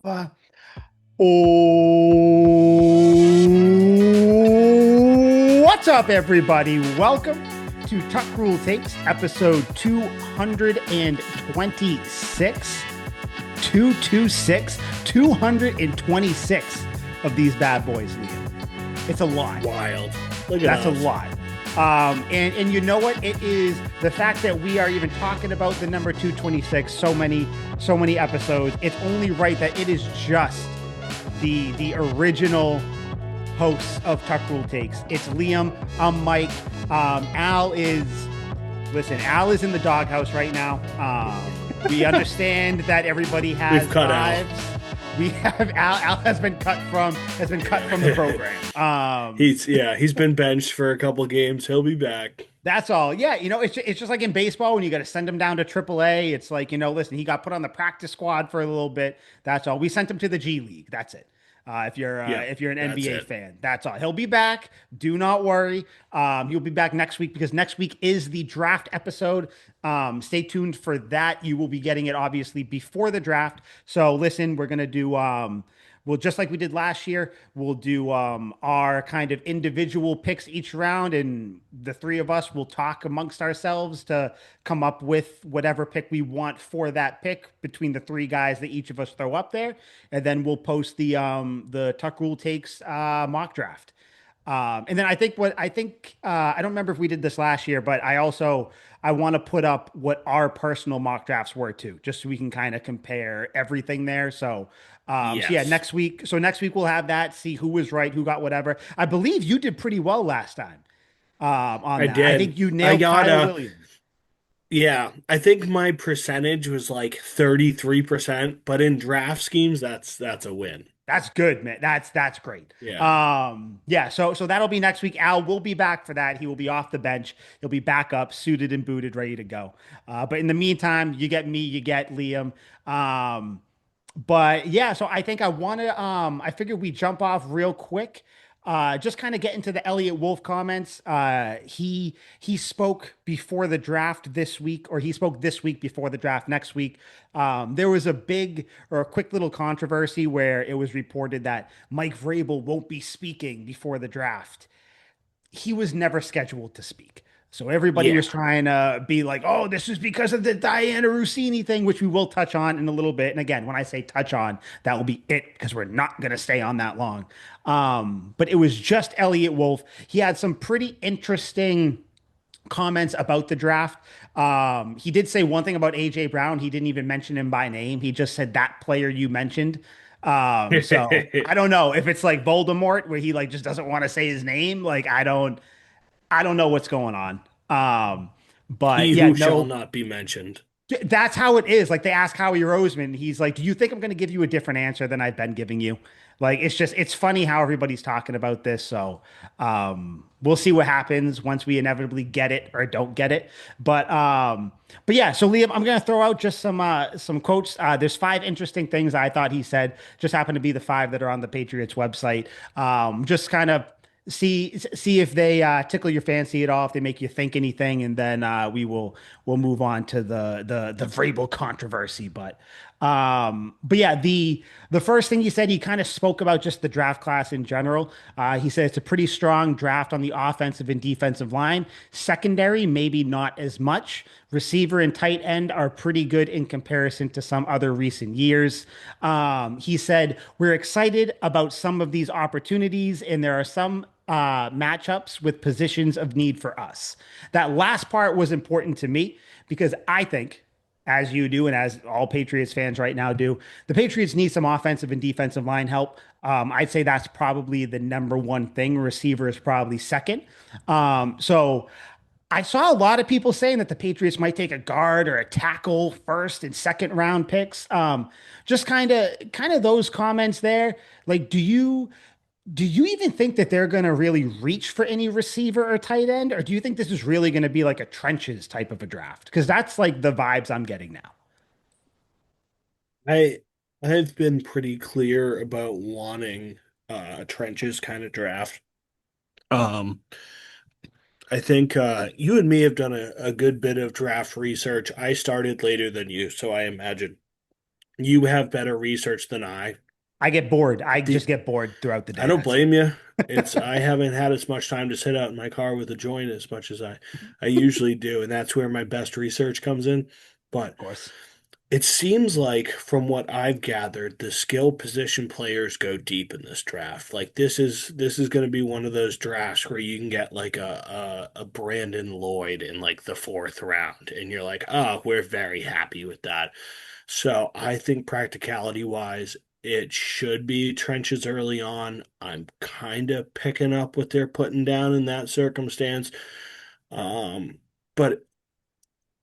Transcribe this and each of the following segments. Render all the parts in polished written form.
Uh, what's up, everybody? Welcome to Tuck Rule Takes, episode 226. 226, 226 of these bad boys, Liam. It's a lot. Wild. Look at That's a us. lot. And you know what? It is the fact that we are even talking about the number 226 so many episodes. It's only right that it is just the original hosts of Tuck Rule Takes. It's Liam. I'm Mike. Al is listen. Al is in the doghouse right now. We understand that everybody has We've cut out. lives. We have Al. Al has been cut from the program. He's been benched for a couple games. He'll be back. That's all. Yeah, it's just like in baseball when you got to send him down to AAA. It's like, listen, he got put on the practice squad for a little bit. That's all. We sent him to the G League. That's it. Yeah, If you're an that's NBA it. fan, that's all. He'll be back. Do not worry. He'll be back next week because next week is the draft episode. Stay tuned for that. You will be getting it obviously before the draft. So listen, we're gonna do well, just like we did last year, we'll do our kind of individual picks each round, and the three of us will talk amongst ourselves to come up with whatever pick we want for that pick between the three guys that each of us throw up there, and then we'll post the Tuck Rule Takes mock draft. And then I don't remember if we did this last year, but I want to put up what our personal mock drafts were too, just so we can kind of compare everything there. So yeah, Yes, next week we'll have that, see who was right, who got whatever. I believe you did pretty well last time on I that. I did. think you I nailed got Kyle a Williams. yeah. I think my percentage was like 33%, but in draft schemes, that's a win. That's good, man. That's great. Yeah. Yeah, so that'll be next week. Al will be back for that. He will be off the bench. He'll be back up, suited and booted, ready to go. But in the meantime, you get me, you get Liam. But yeah, so I think I figured we jump off real quick. Just kind of get into the Elliot Wolf comments. He spoke before the draft this week, or he spoke this week before the draft next week. There was a big or a quick little controversy where it was reported that Mike Vrabel won't be speaking before the draft. He was never scheduled to speak. So everybody Yeah. was trying to be like, oh, this is because of the Diana Russini thing, which we will touch on in a little bit. And again, when I say touch on, that will be it because we're not going to stay on that long. But it was just Elliot Wolf. He had some pretty interesting comments about the draft. He did say one thing about AJ Brown. He didn't even mention him by name. He just said that player you mentioned. So I don't know if it's like Voldemort where he like just doesn't want to say his name. Like I don't know what's going on. But He yeah, who shall no, not be mentioned. that's how it is. Like they ask Howie Roseman, he's like, "Do you think I'm going to give you a different answer than I've been giving you?" Like it's funny how everybody's talking about this. So we'll see what happens once we inevitably get it or don't get it. But yeah. So Liam, I'm going to throw out just some quotes. There's five interesting things I thought he said. Just happen to be the five that are on the Patriots website. Just kind of see if they tickle your fancy at all, if they make you think anything, and then we'll move on to the Vrabel controversy. But yeah, the first thing he said, he kind of spoke about just the draft class in general. He said it's a pretty strong draft on the offensive and defensive line. Secondary, maybe not as much. Receiver and tight end are pretty good in comparison to some other recent years. He said, we're excited about some of these opportunities, and there are some matchups with positions of need for us. That last part was important to me because I think, as you do, and as all Patriots fans right now do, the Patriots need some offensive and defensive line help. I'd say that's probably the number one thing. Receiver is probably second. So I saw a lot of people saying that the Patriots might take a guard or a tackle first and second round picks. Just kind of those comments there. Like, do you even think that they're going to really reach for any receiver or tight end, or do you think this is really going to be like a trenches type of a draft? Because that's like the vibes I'm getting now. I I've been pretty clear about wanting a trenches kind of draft. Um, I think you and me have done a good bit of draft research. I started later than you, so I imagine You have better research than I. I get bored. I just The get bored throughout the I day. don't That's it. blame you. It's I haven't had as much time to sit out in my car with a joint as much as I usually do, and that's where my best research comes in. But Of course. it seems like, from what I've gathered, the skill position players go deep in this draft. Like this is going to be one of those drafts where you can get like a Brandon Lloyd in like the fourth round, and you're like, oh, we're very happy with that. So I think practicality wise, it should be trenches early on. I'm kind of picking up what they're putting down in that circumstance. But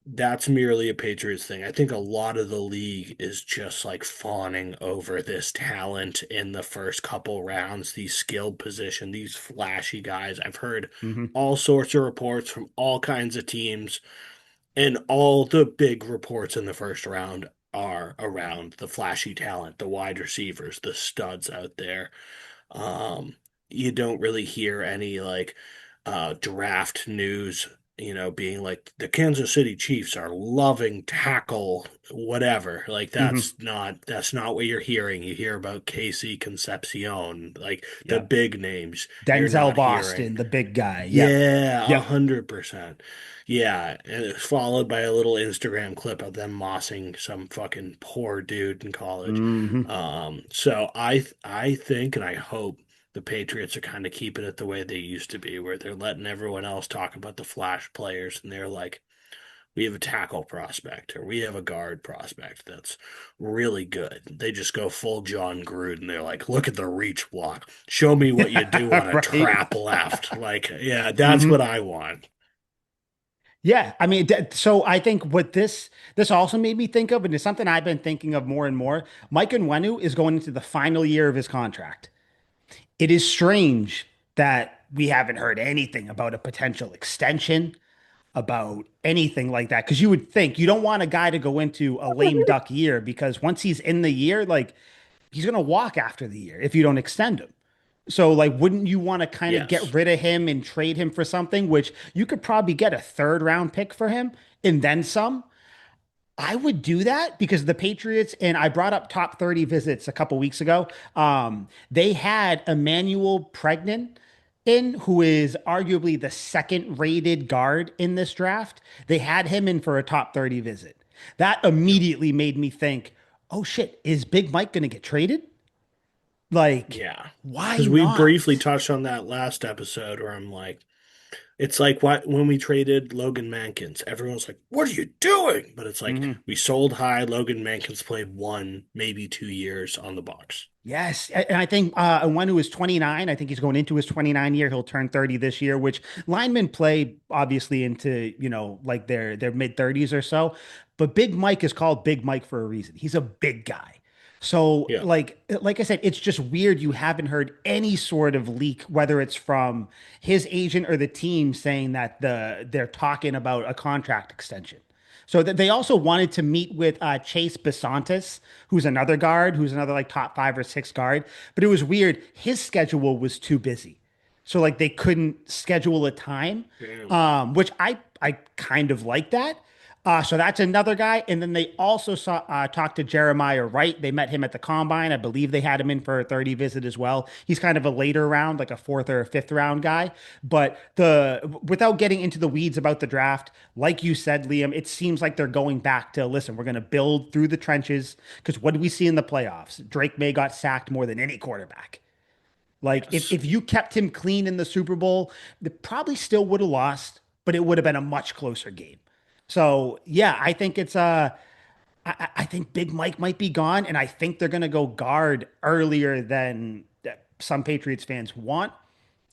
that's merely a Patriots thing. I think a lot of the league is just like fawning over this talent in the first couple rounds, these skilled position, these flashy guys. I've heard Hmm. all sorts of reports from all kinds of teams, and all the big reports in the first round are around the flashy talent, the wide receivers, the studs out there. Um, you don't really hear any like draft news, being like the Kansas City Chiefs are loving tackle, whatever. Like Hmm. that's not what you're hearing. You hear about Casey Concepcion, like the Yep. big names. You're Denzel not hearing. Boston, the big guy. Yep. Yeah, a Yep. hundred percent. Yeah, and it's followed by a little Instagram clip of them mossing some fucking poor dude in college. Hmm. So I think and I hope the Patriots are kind of keeping it the way they used to be, where they're letting everyone else talk about the flash players, and they're like, we have a tackle prospect or we have a guard prospect that's really good. They just go full John Gruden. They're like, look at the reach block. Show me what you do on a Right. trap left. Like, yeah, that's Hmm. what I want. Yeah, I mean, so I think what this also made me think of, and it's something I've been thinking of more and more. Mike Onwenu is going into the final year of his contract. It is strange that we haven't heard anything about a potential extension, about anything like that, because you would think you don't want a guy to go into a lame duck year because once he's in the year, like he's going to walk after the year if you don't extend him. So, like, wouldn't you want to kind of get Yes. rid of him and trade him for something, which you could probably get a third round pick for him and then some? I would do that because the Patriots, and I brought up top 30 visits a couple weeks ago. They had Emmanuel Pregnan in, who is arguably the second rated guard in this draft. They had him in for a top 30 visit. That Yep. immediately made me think, oh shit, is Big Mike going to get traded? Like, Yeah. why Because we briefly not? touched on that last episode where I'm like, it's like what when we traded Logan Mankins, everyone's like, "What are you doing?" But it's like Mhm. we sold high. Logan Mankins played 1, maybe 2 years on the Bucks. Yes, and I think one who is 29, I think he's going into his 29 year. He'll turn 30 this year, which linemen play obviously into, like their mid 30s or so. But Big Mike is called Big Mike for a reason. He's a big guy. So Yeah. like I said, it's just weird you haven't heard any sort of leak, whether it's from his agent or the team saying that they're talking about a contract extension. So that they also wanted to meet with Chase Besantis, who's another guard, who's another like top 5 or 6 guard. But it was weird. His schedule was too busy. So like they couldn't schedule a time, Yeah. which I kind of like that. So that's another guy. And then they also talked to Jeremiah Wright. They met him at the combine. I believe they had him in for a 30 visit as well. He's kind of a later round, like a fourth or a fifth round guy. But without getting into the weeds about the draft, like you said, Liam, it seems like they're going back to listen, we're going to build through the trenches. Because what did we see in the playoffs? Drake May got sacked more than any quarterback. Like Yes. if you kept him clean in the Super Bowl, they probably still would have lost, but it would have been a much closer game. So yeah, I think I think Big Mike might be gone, and I think they're gonna go guard earlier than some Patriots fans want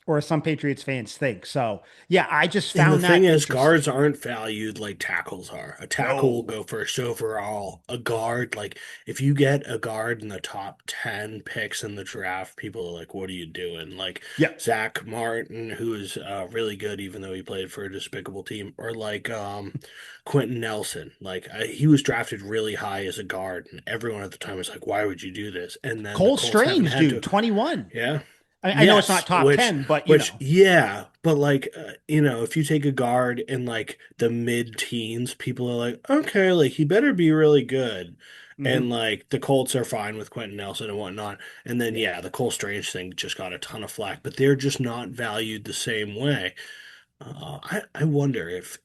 or some Patriots fans think. So yeah, I just And the found thing that is, guards interesting. aren't valued like tackles are. A tackle will No. go first overall. A guard, like if you get a guard in the top 10 picks in the draft, people are like, what are you doing? Like Yeah. Zach Martin, who is really good, even though he played for a despicable team, or like Quentin Nelson. Like he was drafted really high as a guard, and everyone at the time was like, why would you do this? And then the Cole Colts haven't Strange, had dude, to. 21. Yeah. I know it's not Yes, top 10, but yeah, but like, if you take a guard in like the mid-teens, people are like, okay, like he better be really good. And Hmm. like the Colts are fine with Quentin Nelson and whatnot. And then yeah, the Cole Strange thing just got a ton of flack, but they're just not valued the same way. I wonder if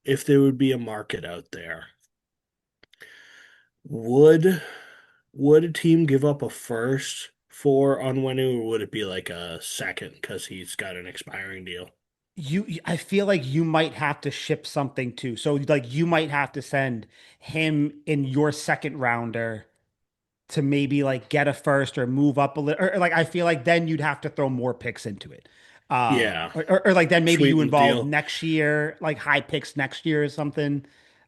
if there would be a market out there, would would a team give up a first for Onwenu, or would it be like a second because he's got an expiring deal? I feel like you might have to ship something too. So like you might have to send him in your second rounder to maybe like get a first or move up a little, or like I feel like then you'd have to throw more picks into it. Yeah, Or like then maybe you sweeten the involve deal. next year, like high picks next year or something.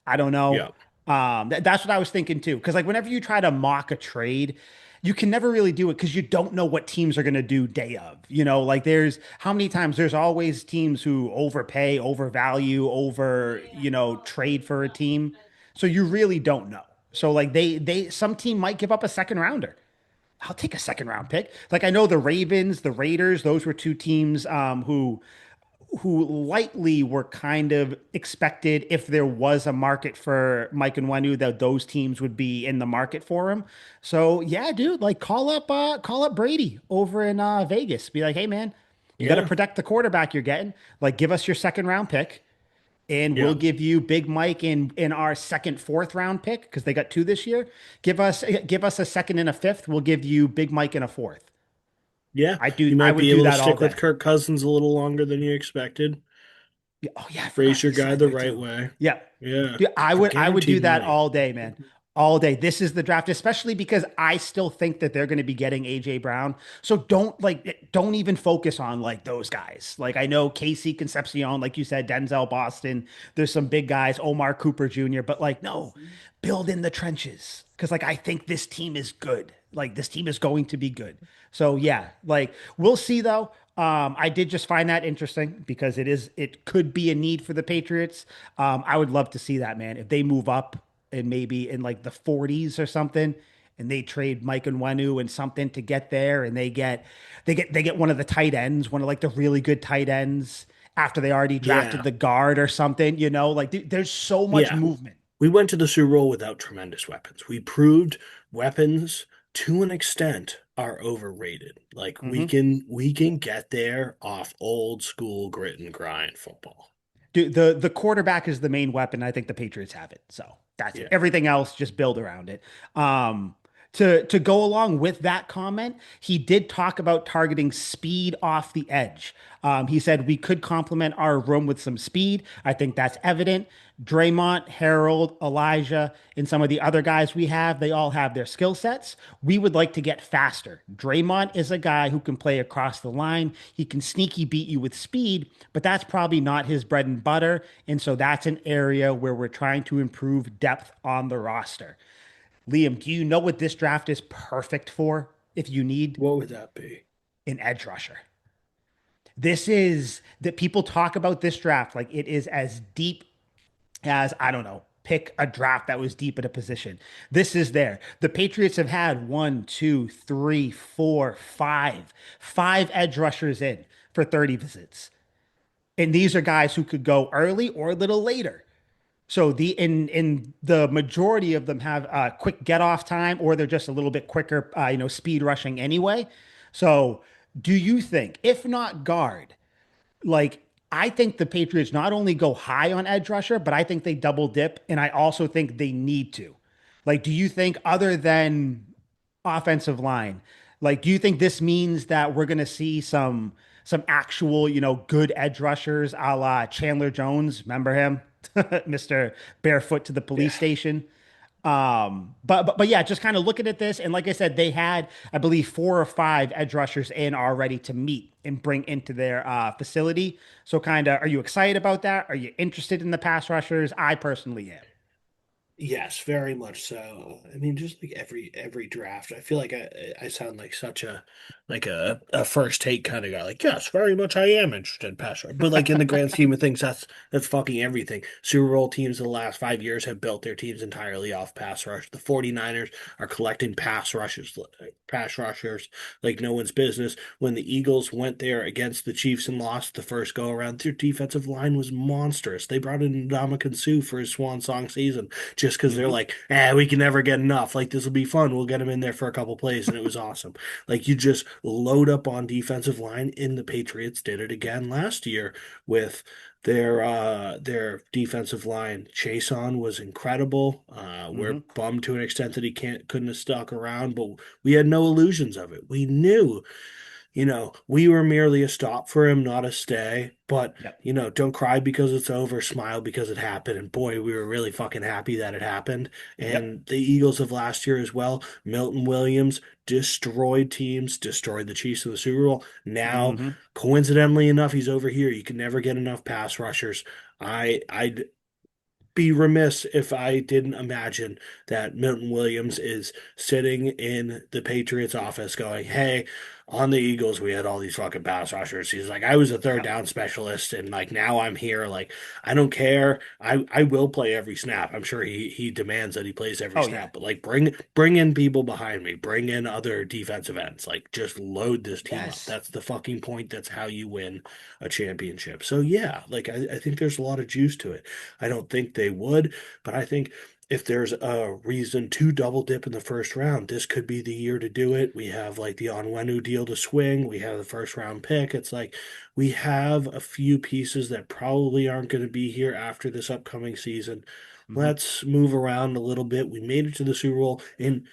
I don't know. Yeah, That's what I was thinking too. Because like whenever you try to mock a trade, you can never really do it because you don't know what teams are going to do day of. Like there's how many times there's always teams who overpay, overvalue, trade for a team. So you really don't know. So like some team might give up a second rounder. I'll take a second round pick. Like I know the Ravens, the Raiders, those were two teams who lightly were kind of expected if there was a market for Mike and Nwenu that those teams would be in the market for him. So yeah, dude, like call up Brady over in Vegas. Be like, hey man, you got to yeah, protect the quarterback you're getting. Like, give us your second round pick, and we'll yeah, give you Big Mike in our second, fourth round pick because they got two this year. Give us a second and a fifth. We'll give you Big Mike in a fourth. yeah. You I might would be do able to that all stick with day. Kirk Cousins a little longer than you expected. Yeah, oh yeah, I forgot Raise your he guy signed the there right too. way. Yeah. Yeah, Dude, for I would do guaranteed that money. all day, man. All day. This is the draft, especially because I still think that they're going to be getting AJ Brown. So don't even focus on like those guys. Like I know Casey Concepcion, like you said, Denzel Boston. There's some big guys, Omar Cooper Jr. But like no, build in the trenches because like I think this team is good. Like this team is going to be good. So yeah, like we'll see though. I did just find that interesting because it could be a need for the Patriots. I would love to see that, man. If they move up and maybe in like the 40s or something, and they trade Mike and Wenu and something to get there, and they get one of the tight ends, one of like the really good tight ends after they already drafted Yeah, the guard or something, like there's so much yeah. movement. We went to the Super Bowl without tremendous weapons. We proved weapons to an extent are overrated. Like Hmm. we can get there off old school grit and grind football. Dude, the quarterback is the main weapon. I think the Patriots have it. So that's it. Yeah. Everything else, just build around it. Um, to go along with that comment, he did talk about targeting speed off the edge. He said we could complement our room with some speed. I think that's evident. Draymond, Harold, Elijah, and some of the other guys we have, they all have their skill sets. We would like to get faster. Draymond is a guy who can play across the line. He can sneaky beat you with speed, but that's probably not his bread and butter. And so that's an area where we're trying to improve depth on the roster. Liam, do you know what this draft is perfect for if you need What would that be? an edge rusher? This is that people talk about this draft like it is as deep as, I don't know, pick a draft that was deep at a position. This is there. The Patriots have had one, two, three, four, five edge rushers in for 30 visits. And these are guys who could go early or a little later. So in the majority of them have quick get off time, or they're just a little bit quicker, speed rushing anyway. So do you think, if not guard, like I think the Patriots not only go high on edge rusher, but I think they double dip, and I also think they need to. Like, do you think other than offensive line, like, do you think this means that we're gonna see some actual, good edge rushers, a la Chandler Jones? Remember him, Mister Barefoot to the police Yeah. station. But yeah, just kind of looking at this, and like I said, they had, I believe, four or five edge rushers in already to meet and bring into their facility. So, kind of, are you excited about that? Are you interested in the pass rushers? I personally am. Yes, very much so. I mean, just like every draft, I feel like I sound like such a first take kind of guy. Like, yes, very much I am interested in pass rush. But like in the grand scheme of things, that's fucking everything. Super Bowl teams in the last 5 years have built their teams entirely off pass rush. The 49ers are collecting pass rushers like no one's business. When the Eagles went there against the Chiefs and lost the first go around, their defensive line was monstrous. They brought in Ndamukong Suh for his swan song season just just because they're Hmm. like, we can never get enough. Like this will be fun. We'll get them in there for a couple plays, and it was awesome. Like you just load up on defensive line, and the Patriots did it again last year with their defensive line. Chason was incredible. We're Hmm. bummed to an extent that he couldn't have stuck around, but we had no illusions of it. We knew we were merely a stop for him, not a stay. But, Yep. don't cry because it's over, smile because it happened. And boy, we were really fucking happy that it happened. Yep. And the Eagles of last year as well, Milton Williams destroyed teams, destroyed the Chiefs in the Super Bowl. Now, Hmm. coincidentally enough, he's over here. You can never get enough pass rushers. I'd be remiss if I didn't imagine that Milton Williams is sitting in the Patriots office going, "Hey, on the Eagles, we had all these fucking pass rushers." He's like, "I was a third Yep. down specialist, and like now I'm here. Like, I don't care. I will play every snap." I'm sure he demands that he plays every Oh yeah. snap, but like bring in people behind me, bring in other defensive ends, like just load this team up. Yes. That's the fucking point. That's how you win a championship. So yeah, like I think there's a lot of juice to it. I don't think they would, but I think if there's a reason to double dip in the first round, this could be the year to do it. We have like the Onwenu deal to swing. We have the first round pick. It's like we have a few pieces that probably aren't going to be here after this upcoming season. Hmm. Let's move around a little bit. We made it to the Super Bowl and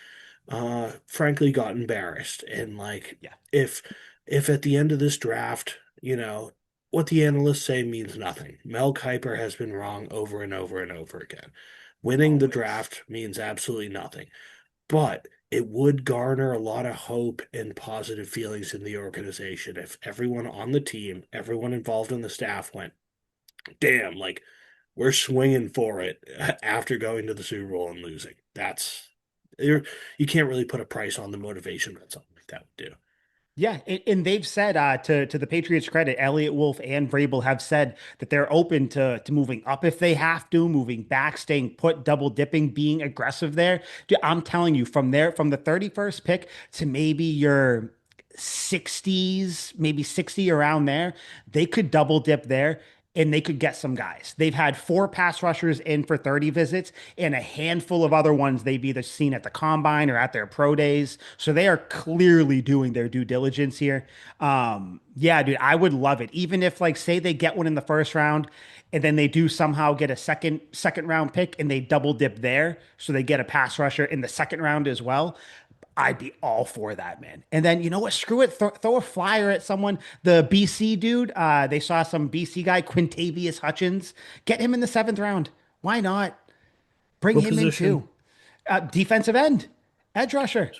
frankly got embarrassed. And like Yeah. if if at the end of this draft, what the analysts say means nothing. Mel Kiper has been wrong over and over and over again. Winning the Always. draft means absolutely nothing. But it would garner a lot of hope and positive feelings in the organization if everyone on the team, everyone involved in the staff went, damn, like we're swinging for it after going to the Super Bowl and losing. You can't really put a price on the motivation that something like that would do. Yeah, and they've said to the Patriots' credit, Elliott Wolf and Vrabel have said that they're open to moving up if they have to, moving back, staying put, double dipping, being aggressive there. Dude, I'm telling you, from the 31st pick to maybe your 60s, maybe 60 around there, they could double dip there and they could get some guys. They've had four pass rushers in for 30 visits and a handful of other ones they've either seen at the combine or at their pro days. So they are clearly doing their due diligence here. Yeah, dude, I would love it. Even if like say they get one in the first round and then they do somehow get a second round pick and they double dip there, so they get a pass rusher in the second round as well. I'd be all for that, man. And then you know what? Screw it. Throw a flyer at someone. The BC dude. They saw some BC guy, Quintavious Hutchins. Get him in the seventh round. Why not? Bring What him in position? too. Defensive end, edge rusher.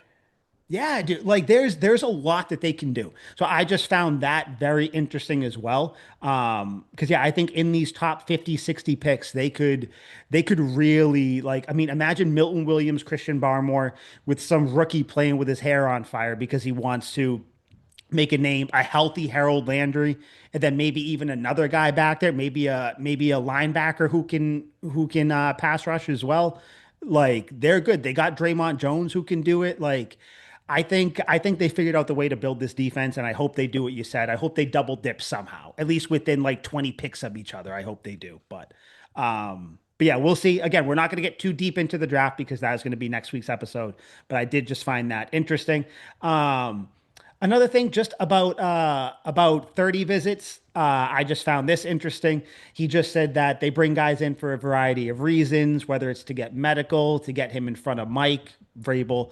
Yeah, dude. Like there's a lot that they can do. So I just found that very interesting as well. Because yeah, I think in these top 50, 60 picks, they could really like, I mean, imagine Milton Williams, Christian Barmore with some rookie playing with his hair on fire because he wants to make a name, a healthy Harold Landry, and then maybe even another guy back there, maybe a linebacker who can pass rush as well. Like they're good. They got Draymond Jones who can do it. Like I think they figured out the way to build this defense, and I hope they do what you said. I hope they double dip somehow, at least within like 20 picks of each other. I hope they do. But yeah, we'll see. Again, we're not going to get too deep into the draft because that is going to be next week's episode. But I did just find that interesting. Another thing, just about 30 visits. I just found this interesting. He just said that they bring guys in for a variety of reasons, whether it's to get medical, to get him in front of Mike Vrabel.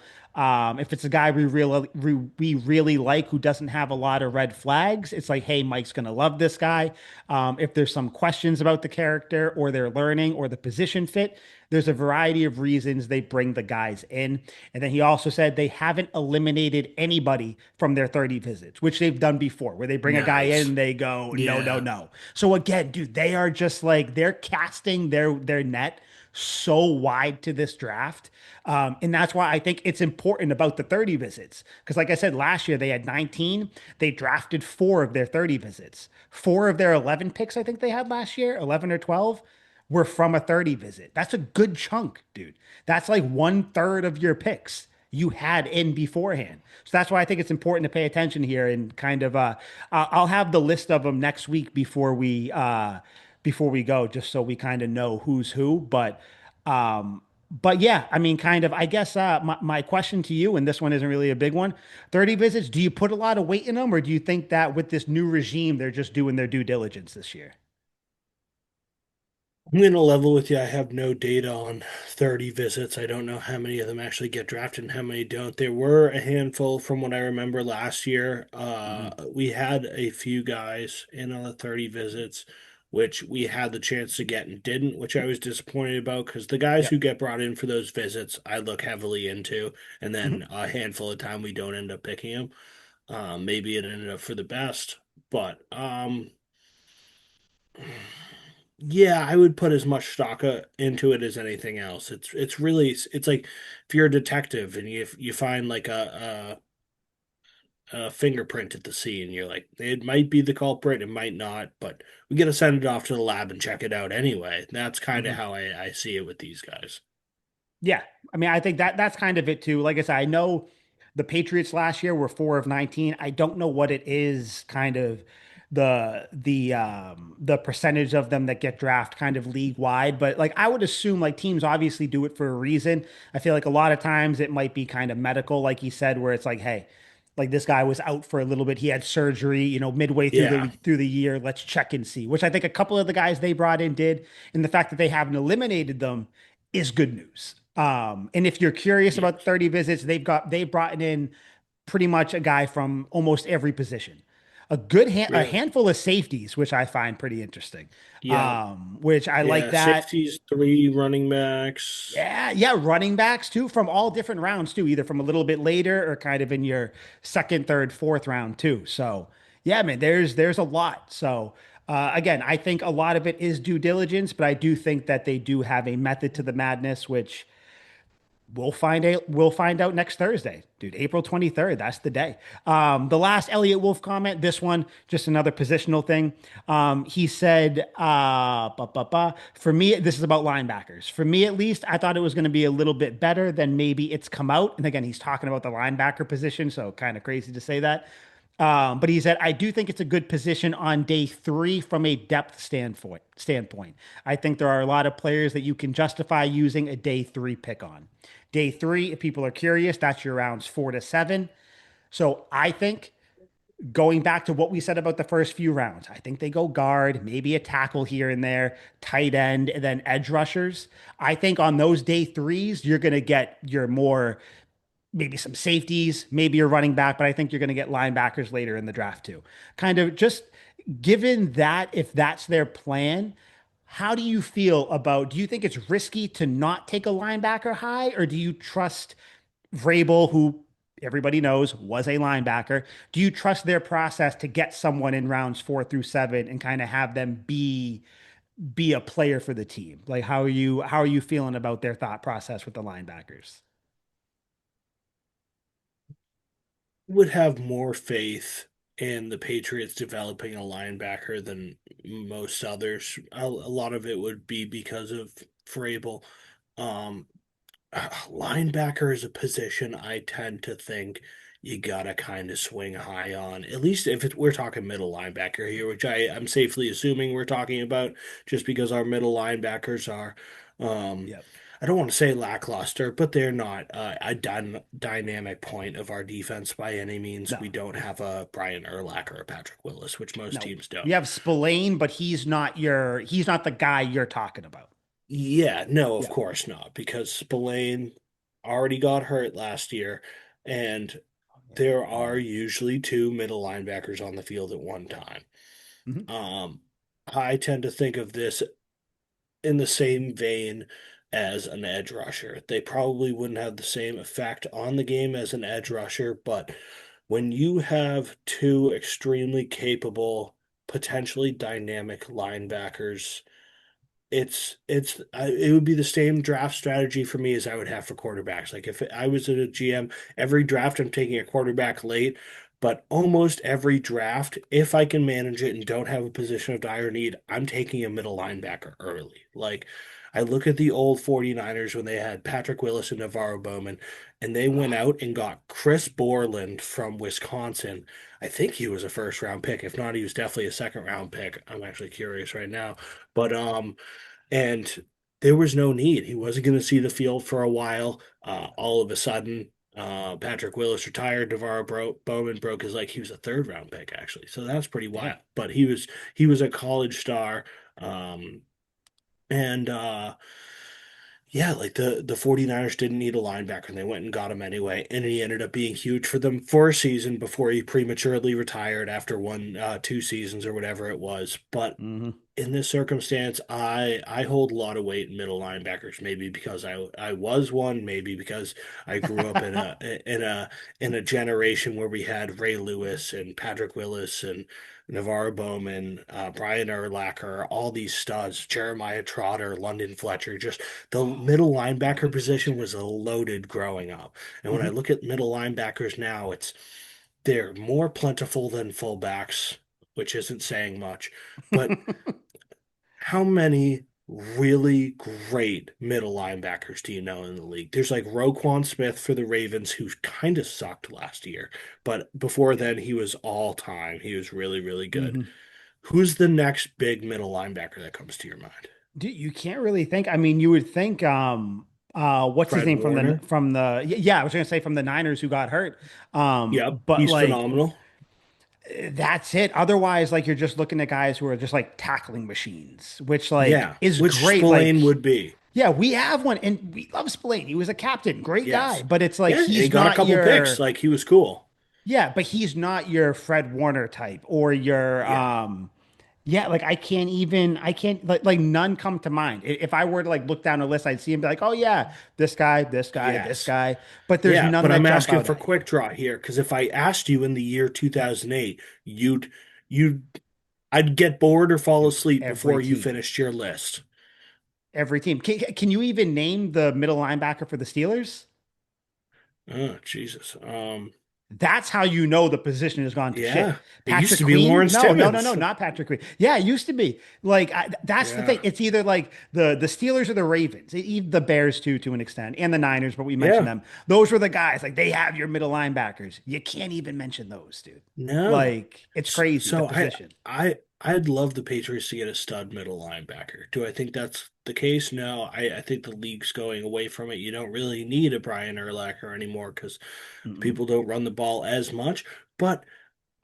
If it's a guy we really like who doesn't have a lot of red flags, it's like, hey, Mike's gonna love this guy. If there's some questions about the character or their learning or the position fit, there's a variety of reasons they bring the guys in. And then he also said they haven't eliminated anybody from their 30 visits, which they've done before, where they bring a guy in Nice. and they go, no, no, Yeah. no. So again, dude, they are just like they're casting their net so wide to this draft. And that's why I think it's important about the 30 visits. Because, like I said, last year they had 19. They drafted four of their 30 visits. Four of their 11 picks, I think they had last year, 11 or 12, were from a 30 visit. That's a good chunk, dude. That's like one third of your picks you had in beforehand. So that's why I think it's important to pay attention here and kind of I'll have the list of them next week before we go, just so we kind of know who's who. But But yeah, I mean, kind of, I guess my question to you, and this one isn't really a big one, 30 visits, do you put a lot of weight in them, or do you think that with this new regime, they're just doing their due diligence this year? I'm going to level with you. I have no data on 30 visits. I don't know how many of them actually get drafted and how many don't. There were a handful from what I remember last year. Hmm. We had a few guys in on the 30 visits, which we had the chance to get and didn't, which I was disappointed about because the guys Yep. who get brought in for those visits, I look heavily into, and Hmm. then a handful of time we don't end up picking them. Maybe it ended up for the best, but yeah, I would put as much stock into it as anything else. It's really it's like if you're a detective and you find like a fingerprint at the scene, you're like it might be the culprit, it might not, but we got to send it off to the lab and check it out anyway. That's kind of Hmm. how I see it with these guys. Yeah. I mean, I think that that's kind of it too. Like I said, I know the Patriots last year were 4 of 19. I don't know what it is, kind of the percentage of them that get draft kind of league wide, but like I would assume like teams obviously do it for a reason. I feel like a lot of times it might be kind of medical, like you said, where it's like, hey, like this guy was out for a little bit. He had surgery, midway through Yeah, the year. Let's check and see, which I think a couple of the guys they brought in did. And the fact that they haven't eliminated them is good news. And if you're curious about yes, 30 visits, they've brought in pretty much a guy from almost every position. A really. handful of safeties, which I find pretty interesting. Yeah, Which I like yeah. that. Safeties, three running backs. Yeah, yeah, running backs too from all different rounds too, either from a little bit later or kind of in your second, third, fourth round too. So yeah, man, there's a lot. So again, I think a lot of it is due diligence, but I do think that they do have a method to the madness, which we'll find out next Thursday, dude. April 23rd. That's the day. The last Elliot Wolf comment, this one, just another positional thing. He said, for me, this is about linebackers. For me, at least, I thought it was going to be a little bit better than maybe it's come out. And again, he's talking about the linebacker position, so kind of crazy to say that. But he said, I do think it's a good position on day three from a depth standpoint. I think there are a lot of players that you can justify using a day three pick on. Day three, if people are curious, that's your rounds 4 to 7. So I think going back to what we said about the first few rounds, I think they go guard, maybe a tackle here and there, tight end, and then edge rushers. I think on those day threes, you're going to get your more maybe some safeties, maybe you're running back, but I think you're going to get linebackers later in the draft too. Kind of just given that, if that's their plan, how do you feel about, do you think it's risky to not take a linebacker high, or do you trust Vrabel, who everybody knows was a linebacker? Do you trust their process to get someone in rounds 4 through 7 and kind of have them be a player for the team? Like how are you feeling about their thought process with the linebackers? Would have more faith in the Patriots developing a linebacker than most others. A lot of it would be because of Vrabel. Um, Linebacker is a position I tend to think you gotta kind of swing high on. At least if we're talking middle linebacker here, which I'm safely assuming we're talking about, just because our middle linebackers are, um, Yep. I don't want to say lackluster, but they're not a dynamic point of our defense by any means. No. We don't have a Brian Urlacher or a Patrick Willis, which most No. teams don't. You have Spillane, but he's not the guy you're talking about. Yeah, no, of Yeah. course not, because Spillane already got hurt last year, and Oh, yeah. there are Mhm. usually two middle linebackers on the field at one time. Mhm. Um, I tend to think of this in the same vein as an edge rusher. They probably wouldn't have the same effect on the game as an edge rusher, but when you have two extremely capable, potentially dynamic linebackers, it would be the same draft strategy for me as I would have for quarterbacks. Like if I was at a GM, every draft I'm taking a quarterback late, but almost every draft, if I can manage it and don't have a position of dire need, I'm taking a middle linebacker early. Like I look at the old 49ers when they had Patrick Willis and Navarro Bowman, and they went Ah, out and got Chris Borland from Wisconsin. I think he was a first round pick. If not, he was definitely a second round pick. I'm actually curious right now. But and there was no need. He wasn't going to see the field for a while. All of a sudden, Patrick Willis retired. Bowman broke his leg. He was a third round pick actually, so that's pretty Damn. wild. But he was a college star, um, and yeah, like the 49ers didn't need a linebacker and they went and got him anyway. And he ended up being huge for them for a season before he prematurely retired after 2 seasons or whatever it was. But Hmm. in this circumstance, I hold a lot of weight in middle linebackers. Maybe because I was one, maybe because I grew up in a generation where we had Ray Lewis and Patrick Willis and Navarro Bowman, Brian Urlacher, all these studs, Jeremiah Trotter, London Fletcher. Just the middle linebacker London position Fletcher. was loaded growing up. And when I Hmm. look at middle linebackers now, they're more plentiful than fullbacks, which isn't saying much. But how many really great middle linebackers do you know in the league? There's like Roquan Smith for the Ravens, who kind of sucked last year, but before then he was all time. He was really, really good. Hmm. Who's the next big middle linebacker that comes to your mind? Dude, you can't really think. I mean, you would think what's his Fred name Warner? yeah, I was gonna say from the Niners who got hurt. Yep, But he's like phenomenal. that's it. Otherwise, like you're just looking at guys who are just like tackling machines, which like Yeah, is which great. Like, Spillane would be. yeah, we have one and we love Spillane. He was a captain, great guy, Yes. but it's like Yeah, and he he's got a not couple picks. your Like he was cool. yeah, but he's not your Fred Warner type or your Yeah. yeah, like I can't like none come to mind. If I were to like look down a list, I'd see him be like, oh yeah, this guy, this guy, this Yes. guy. But there's Yeah, none but that I'm jump asking out for at you quick draw here because if I asked you in the year 2008, you'd I'd get bored or fall dude. asleep Every before you team. finished your list. Every team. Can you even name the middle linebacker for the Steelers? Oh, Jesus. That's how you know the position has gone to shit. Yeah, it used Patrick to be Queen? Lawrence No, no, no, no, Timmons. not Patrick Queen. Yeah, it used to be. Like that's the thing. Yeah, It's either like the Steelers or the Ravens, even the Bears too, to an extent, and the Niners. But we mentioned yeah. them. Those were the guys. Like they have your middle linebackers. You can't even mention those, dude. No. Like it's crazy the So position. I'd love the Patriots to get a stud middle linebacker. Do I think that's the case? No, I think the league's going away from it. You don't really need a Brian Urlacher anymore because Mm-mm. people don't run the ball as much. But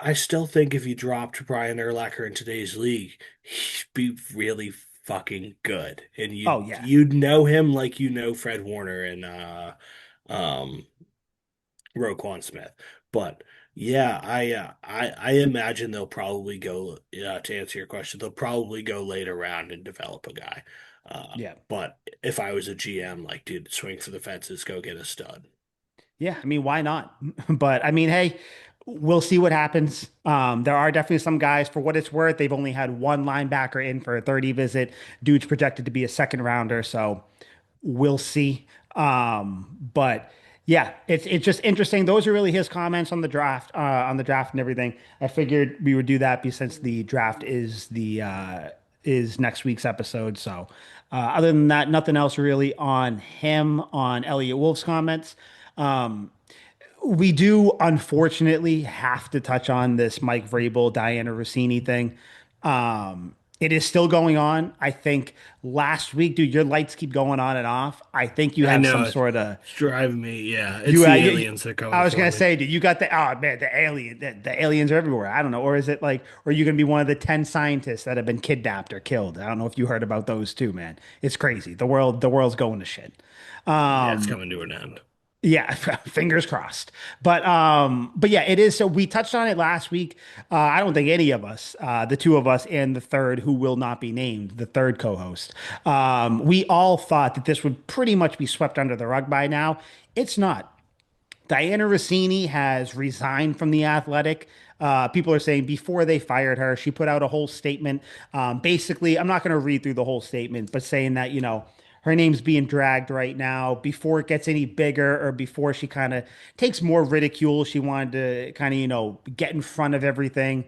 I still think if you dropped Brian Urlacher in today's league, he'd be really fucking good. And Oh you'd yeah, you'd know him like you know Fred Warner and um Roquan Smith. But yeah, I imagine they'll probably go to answer your question, they'll probably go later round and develop a guy. yeah. But if I was a GM, like dude, swing for the fences, go get a stud. Yeah, I mean, why not? But I mean, hey, we'll see what happens. There are definitely some guys, for what it's worth, they've only had one linebacker in for a 30 visit. Dude's projected to be a second rounder, so we'll see. But yeah, it's just interesting. Those are really his comments on the draft and everything. I figured we would do that since the draft is next week's episode. So other than that, nothing else really on him on Elliot Wolf's comments. Um, we do unfortunately have to touch on this Mike Vrabel, Diana Rossini thing. It is still going on. I think last week, dude, your lights keep going on and off. I think you I have know some it's sort of driving me. Yeah, it's you. the aliens that are I coming was for gonna me. say, dude, you got oh man, the aliens are everywhere. I don't know, or is it like, or are you gonna be one of the 10 scientists that have been kidnapped or killed? I don't know if you heard about those too, man. It's crazy. The world's going to shit. Yeah, it's Um, coming to an end. yeah, fingers crossed. But yeah, it is. So we touched on it last week. I don't think any of us, the two of us and the third who will not be named, the third co-host, we all thought that this would pretty much be swept under the rug by now. It's not. Diana Rossini has resigned from the Athletic. People are saying before they fired her, she put out a whole statement. Basically, I'm not going to read through the whole statement, but saying that, her name's being dragged right now before it gets any bigger or before she kind of takes more ridicule. She wanted to kind of, get in front of everything.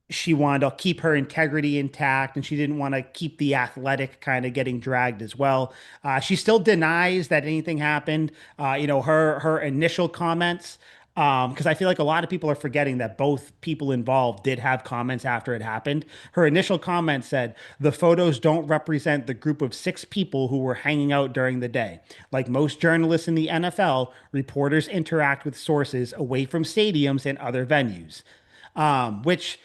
She wanted to keep her integrity intact and she didn't want to keep the Athletic kind of getting dragged as well. She still denies that anything happened. Her initial comments. Because I feel like a lot of people are forgetting that both people involved did have comments after it happened. Her initial comment said, "The photos don't represent the group of 6 people who were hanging out during the day. Like most journalists in the NFL, reporters interact with sources away from stadiums and other venues." Which,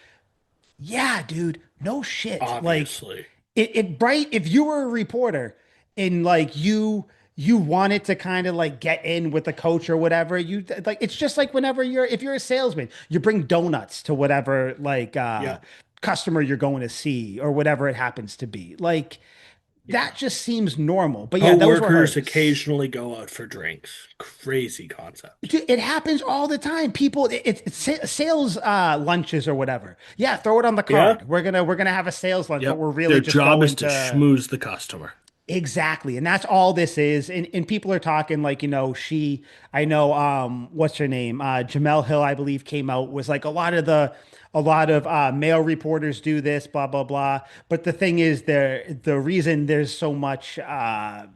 yeah, dude, no shit. Like, Obviously. right? If you were a reporter and like you wanted to kind of like get in with the coach or whatever, you like it's just like whenever if you're a salesman, you bring donuts to whatever like Yep. customer you're going to see or whatever it happens to be. Like Yeah. that just seems normal. But yeah, those were Co-workers hers. occasionally go out for drinks. Crazy concept. Dude, it happens all the time. People, it's sales lunches or whatever. Yeah, throw it on the Yeah. card. We're gonna have a sales lunch, but Yep. we're really Their just job is going to to schmooze the customer. exactly. And that's all this is. And people are talking like, I know what's her name? Jamel Hill, I believe, came out, was like a lot of male reporters do this, blah, blah, blah. But the thing is the reason there's so much of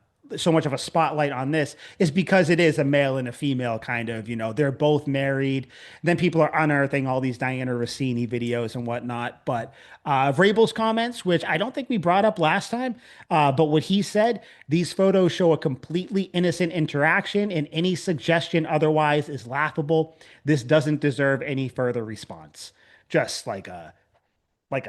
a spotlight on this is because it is a male and a female kind of, they're both married. Then people are unearthing all these Diana Rossini videos and whatnot. But Vrabel's comments, which I don't think we brought up last time, but what he said, these photos show a completely innocent interaction, and any suggestion otherwise is laughable. This doesn't deserve any further response. Just like a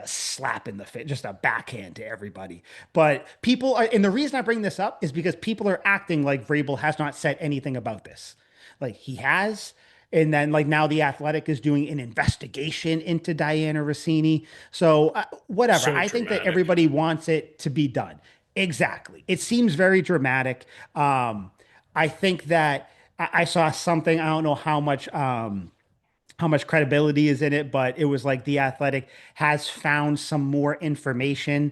slap in the face, just a backhand to everybody. But people are, and the reason I bring this up is because people are acting like Vrabel has not said anything about this. Like he has. And then, like, now the Athletic is doing an investigation into Diana Rossini. So, whatever. So I think that dramatic. everybody wants it to be done. Exactly. It seems very dramatic. I think that I saw something, I don't know how much credibility is in it, but it was like the Athletic has found some more information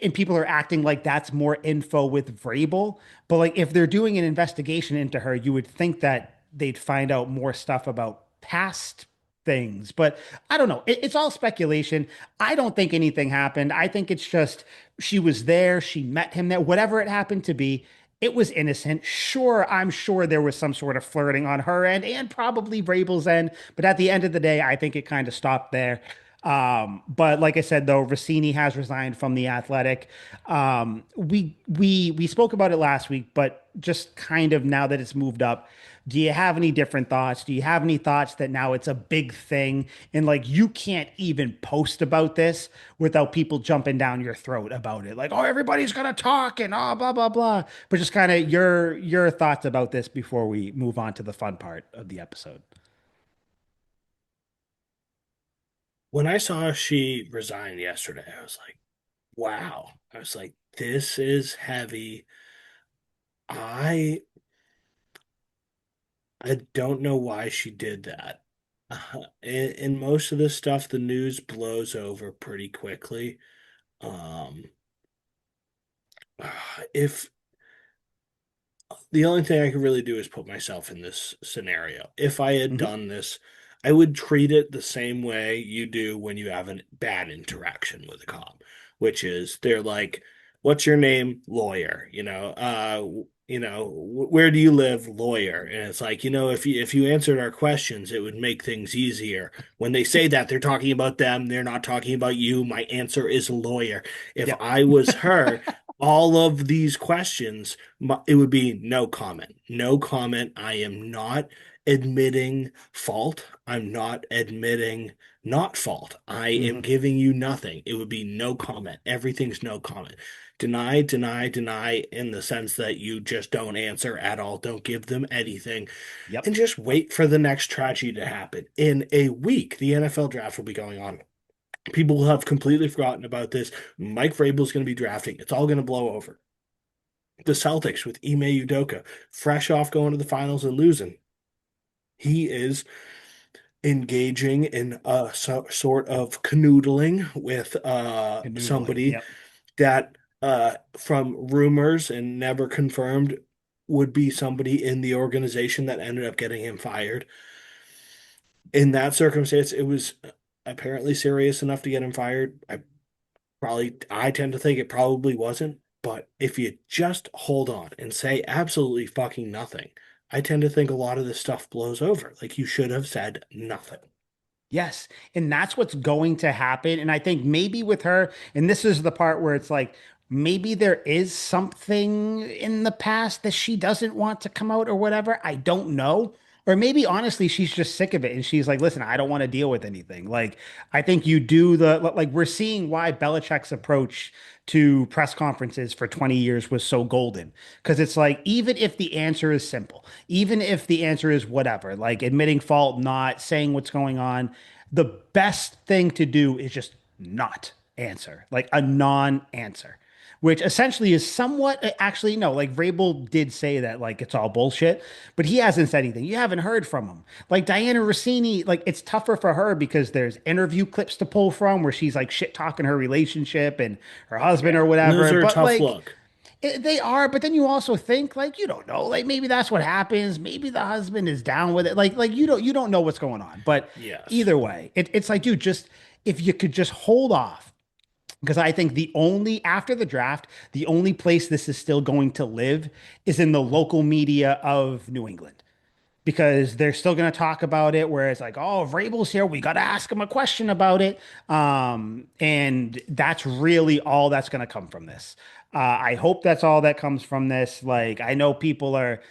and people are acting like that's more info with Vrabel. But like if they're doing an investigation into her, you would think that they'd find out more stuff about past things. But I don't know. It's all speculation. I don't think anything happened. I think it's just she was there, she met him there, whatever it happened to be. It was innocent. Sure, I'm sure there was some sort of flirting on her end and probably Vrabel's end. But at the end of the day, I think it kind of stopped there. But like I said, though, Rossini has resigned from the Athletic. We spoke about it last week, but just kind of now that it's moved up, do you have any different thoughts? Do you have any thoughts that now it's a big thing and like you can't even post about this without people jumping down your throat about it? Like, oh, everybody's gonna talk and oh, blah blah blah. But just kind of your thoughts about this before we move on to the fun part of the episode. When I saw she resigned yesterday, I was like, wow. I was like, this is heavy. I I don't know why she did that. In most of this stuff, the news blows over pretty quickly. Um, if the only thing I could really do is put myself in this scenario. If I had Hmm. done this, I would treat it the same way you do when you have a bad interaction with a cop, which is they're like, "What's your name? Lawyer." Where do you live? Lawyer. And it's like, if you answered our questions, it would make things easier. When they say that, they're talking about them. They're not talking about you. My answer is lawyer. If Yep. I was her, all of these questions it would be no comment. No comment. I am not admitting fault. I'm not admitting not fault. I am Hmm. giving you nothing. It would be no comment. Everything's no comment. Deny, deny, deny in the sense that you just don't answer at all. Don't give them anything Yep. and just wait for the next tragedy to happen. In a week, the NFL draft will be going on. People will have completely forgotten about this. Mike Vrabel is going to be drafting. It's all going to blow over. The Celtics with Ime Udoka, fresh off going to the finals and losing. He is engaging in a sort of canoodling with Canoodling. somebody Yep. that, from rumors and never confirmed, would be somebody in the organization that ended up getting him fired. In that circumstance, it was apparently serious enough to get him fired. I tend to think it probably wasn't, but if you just hold on and say absolutely fucking nothing, I tend to think a lot of this stuff blows over. Like you should have said nothing. Yes. And that's what's going to happen. And I think maybe with her, and this is the part where it's like, maybe there is something in the past that she doesn't want to come out or whatever. I don't know. Or maybe honestly, she's just sick of it and she's like, listen, I don't want to deal with anything. Like, I think you do like, we're seeing why Belichick's approach to press conferences for 20 years was so golden. Because it's like, even if the answer is simple, even if the answer is whatever, like admitting fault, not saying what's going on, the best thing to do is just not answer, like a non-answer, which essentially is somewhat actually no, like Vrabel did say that like it's all bullshit, but he hasn't said anything. You haven't heard from him. Like Diana Rossini, like it's tougher for her because there's interview clips to pull from where she's like shit talking her relationship and her husband Yeah. or And those whatever. are a But tough like look. they are, but then you also think like you don't know, like maybe that's what happens. Maybe the husband is down with it. Like you don't know what's going on. But Yes. either way, it's like dude, just if you could just hold off, because I think the only after the draft, the only place this is still going to live is in the local media of New England because they're still going to talk about it. Where it's like, oh, Vrabel's here, we got to ask him a question about it, and that's really all that's going to come from this. I hope that's all that comes from this. Like, I know people are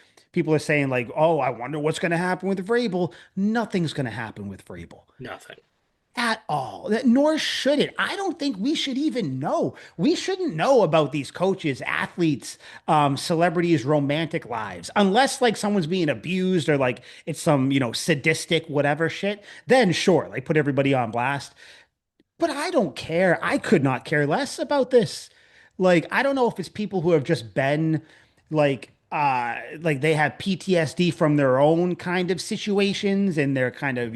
saying like, oh, I wonder what's going to happen with Vrabel. Nothing's going to happen with Vrabel Nothing. at all. Nor should it. I don't think we should even know. We shouldn't know about these coaches, athletes, celebrities' romantic lives, unless like someone's being abused or like it's some, sadistic whatever shit. Then sure, like put everybody on blast. But I don't care. I could not care less about this. Like, I don't know if it's people who have just been like they have PTSD from their own kind of situations and they're kind of,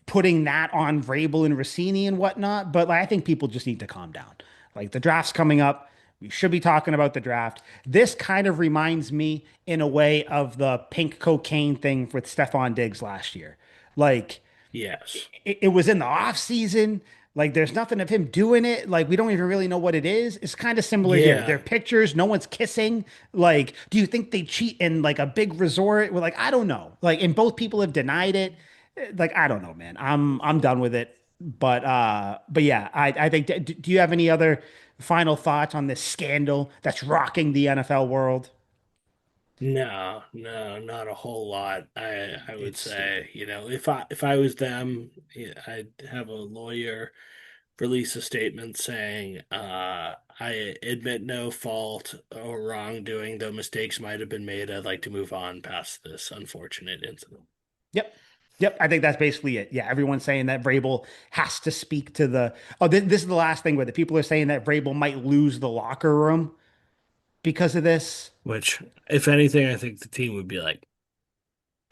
putting that on Vrabel and Russini and whatnot. But like, I think people just need to calm down. Like the draft's coming up. We should be talking about the draft. This kind of reminds me in a way of the pink cocaine thing with Stephon Diggs last year. Like Yes. it was in the off season. Like there's nothing of him doing it. Like we don't even really know what it is. It's kind of similar here. They're Yeah. pictures. No one's kissing. Like, do you think they cheat in like a big resort? We're like, I don't know. Like, and both people have denied it. Like, I don't know, man. I'm done with it. But yeah, I think. Do you have any other final thoughts on this scandal that's rocking the NFL world? No, no, not a whole lot. I would It's stupid. say, if I was them, yeah, I'd have a lawyer release a statement saying, I admit no fault or wrongdoing, though mistakes might have been made. I'd like to move on past this unfortunate incident. Yep. Yep. I think that's basically it. Yeah. Everyone's saying that Vrabel has to speak to the. Oh, this is the last thing with it. People are saying that Vrabel might lose the locker room because of this. Which, if anything, I think the team would be like,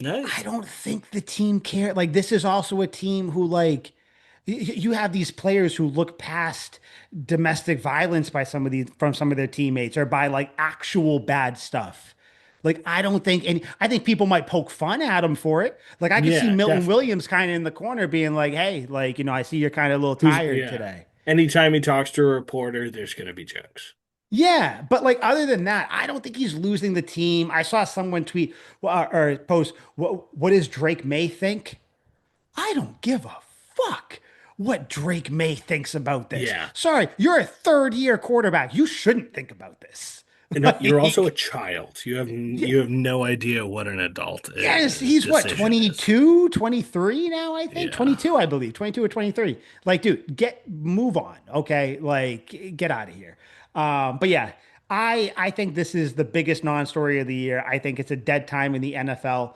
I nice. don't think the team care. Like, this is also a team who, like, you have these players who look past domestic violence by from some of their teammates or by like actual bad stuff. Like, I don't think, and I think people might poke fun at him for it. Like, I could see Yeah, Milton definitely. Williams kind of in the corner being like, hey, like, I see you're kind of a little tired Yeah. today. Anytime he talks to a reporter, there's going to be jokes. Yeah, but like other than that, I don't think he's losing the team. I saw someone tweet or post, what does Drake May think? I don't give a fuck what Drake May thinks about this. Yeah. Sorry, you're a third year quarterback. You shouldn't think about this. And you're also a Like, child. You have yeah, you have no idea what an adult yes, he's what, decision is. 22, 23 now, I think. Yeah. 22, I believe. 22 or 23. Like, dude, move on, okay? Like, get out of here. But yeah, I think this is the biggest non-story of the year. I think it's a dead time in the NFL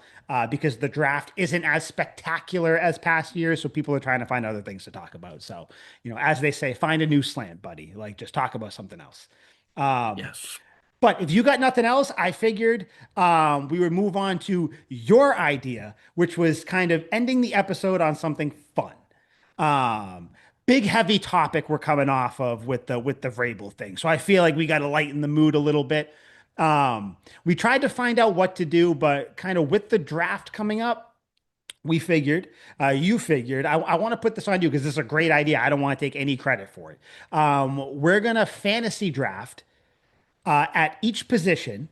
because the draft isn't as spectacular as past years, so people are trying to find other things to talk about. So, as they say, find a new slant, buddy. Like, just talk about something else. Um, Yes. but if you got nothing else, I figured we would move on to your idea, which was kind of ending the episode on something fun. Um, Big heavy topic we're coming off of with the Vrabel thing, so I feel like we got to lighten the mood a little bit. We tried to find out what to do, but kind of with the draft coming up, we figured, you figured, I want to put this on you because this is a great idea. I don't want to take any credit for it. We're gonna fantasy draft at each position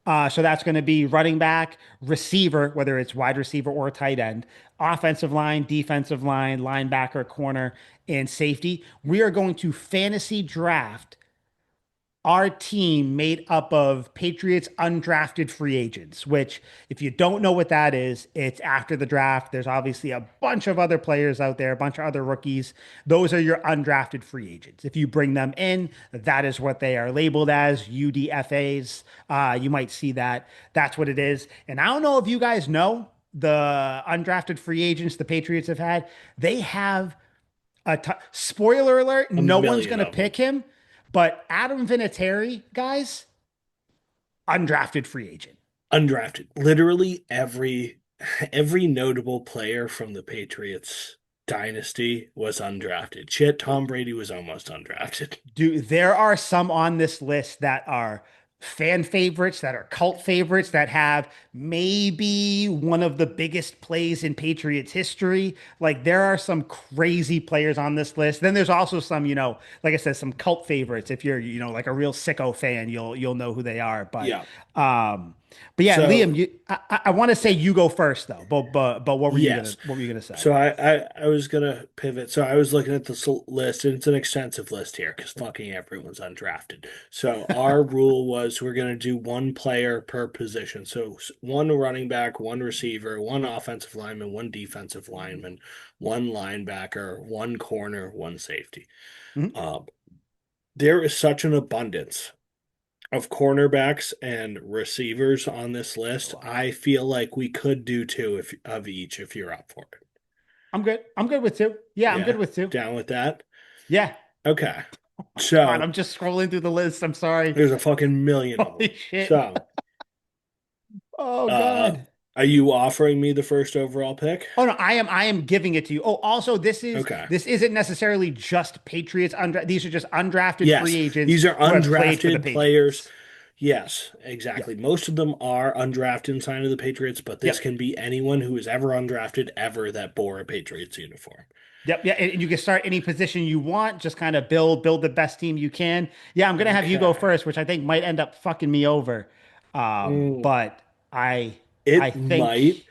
So that's going to be running back, receiver, whether it's wide receiver or tight end, offensive line, defensive line, linebacker, corner, and safety. We are going to fantasy draft our team made up of Patriots undrafted free agents, which, if you don't know what that is, it's after the draft. There's obviously a bunch of other players out there, a bunch of other rookies. Those are your undrafted free agents. If you bring them in, that is what they are labeled as, UDFAs. You might see that. That's what it is. And I don't know if you guys know the undrafted free agents the Patriots have had. They have spoiler alert, A no one's million going to of them. pick him, but Adam Vinatieri, guys, undrafted free agent. Undrafted. Literally every notable player from the Patriots dynasty was undrafted. Shit, Tom Brady was almost undrafted. Dude, there are some on this list that are fan favorites, that are cult favorites, that have maybe one of the biggest plays in Patriots history. Like there are some crazy players on this list. Then there's also some, like I said, some cult favorites. If you're, like a real sicko fan, you'll know who they are. Yeah. Um, but yeah, So Liam, I want to say you go first though. But yes. what were you gonna say? So I was gonna pivot. So I was looking at this list, and it's an extensive list here because fucking everyone's undrafted. So our rule was we're gonna do one player per position. So one running back, one receiver, one offensive lineman, one defensive lineman, one linebacker, one corner, one safety. Mhm. Um, there is such an abundance of cornerbacks and receivers on this list. I feel like we could do two if, of each if you're up for it. I'm good. I'm good with two. Yeah, I'm good Yeah, with two. down with that. Yeah. Okay. God, So I'm just scrolling through the list. I'm sorry. there's a fucking million of them. Holy shit. So, Oh uh, God. are you offering me the first overall pick? Oh no, I am giving it to you. Oh, also Okay. this isn't necessarily just Patriots undra these are just undrafted free Yes, agents these are who have played for the undrafted players. Patriots. Yes, Yep. exactly. Most of them are undrafted and signed to the Patriots, but this Yep. can be anyone who is ever undrafted ever that bore a Patriots uniform. Yep. Yeah. And you can start any position you want, just kind of build the best team you can. Yeah, I'm gonna have you go Okay. first, which I think might end up fucking me over. Mm, But I it might. think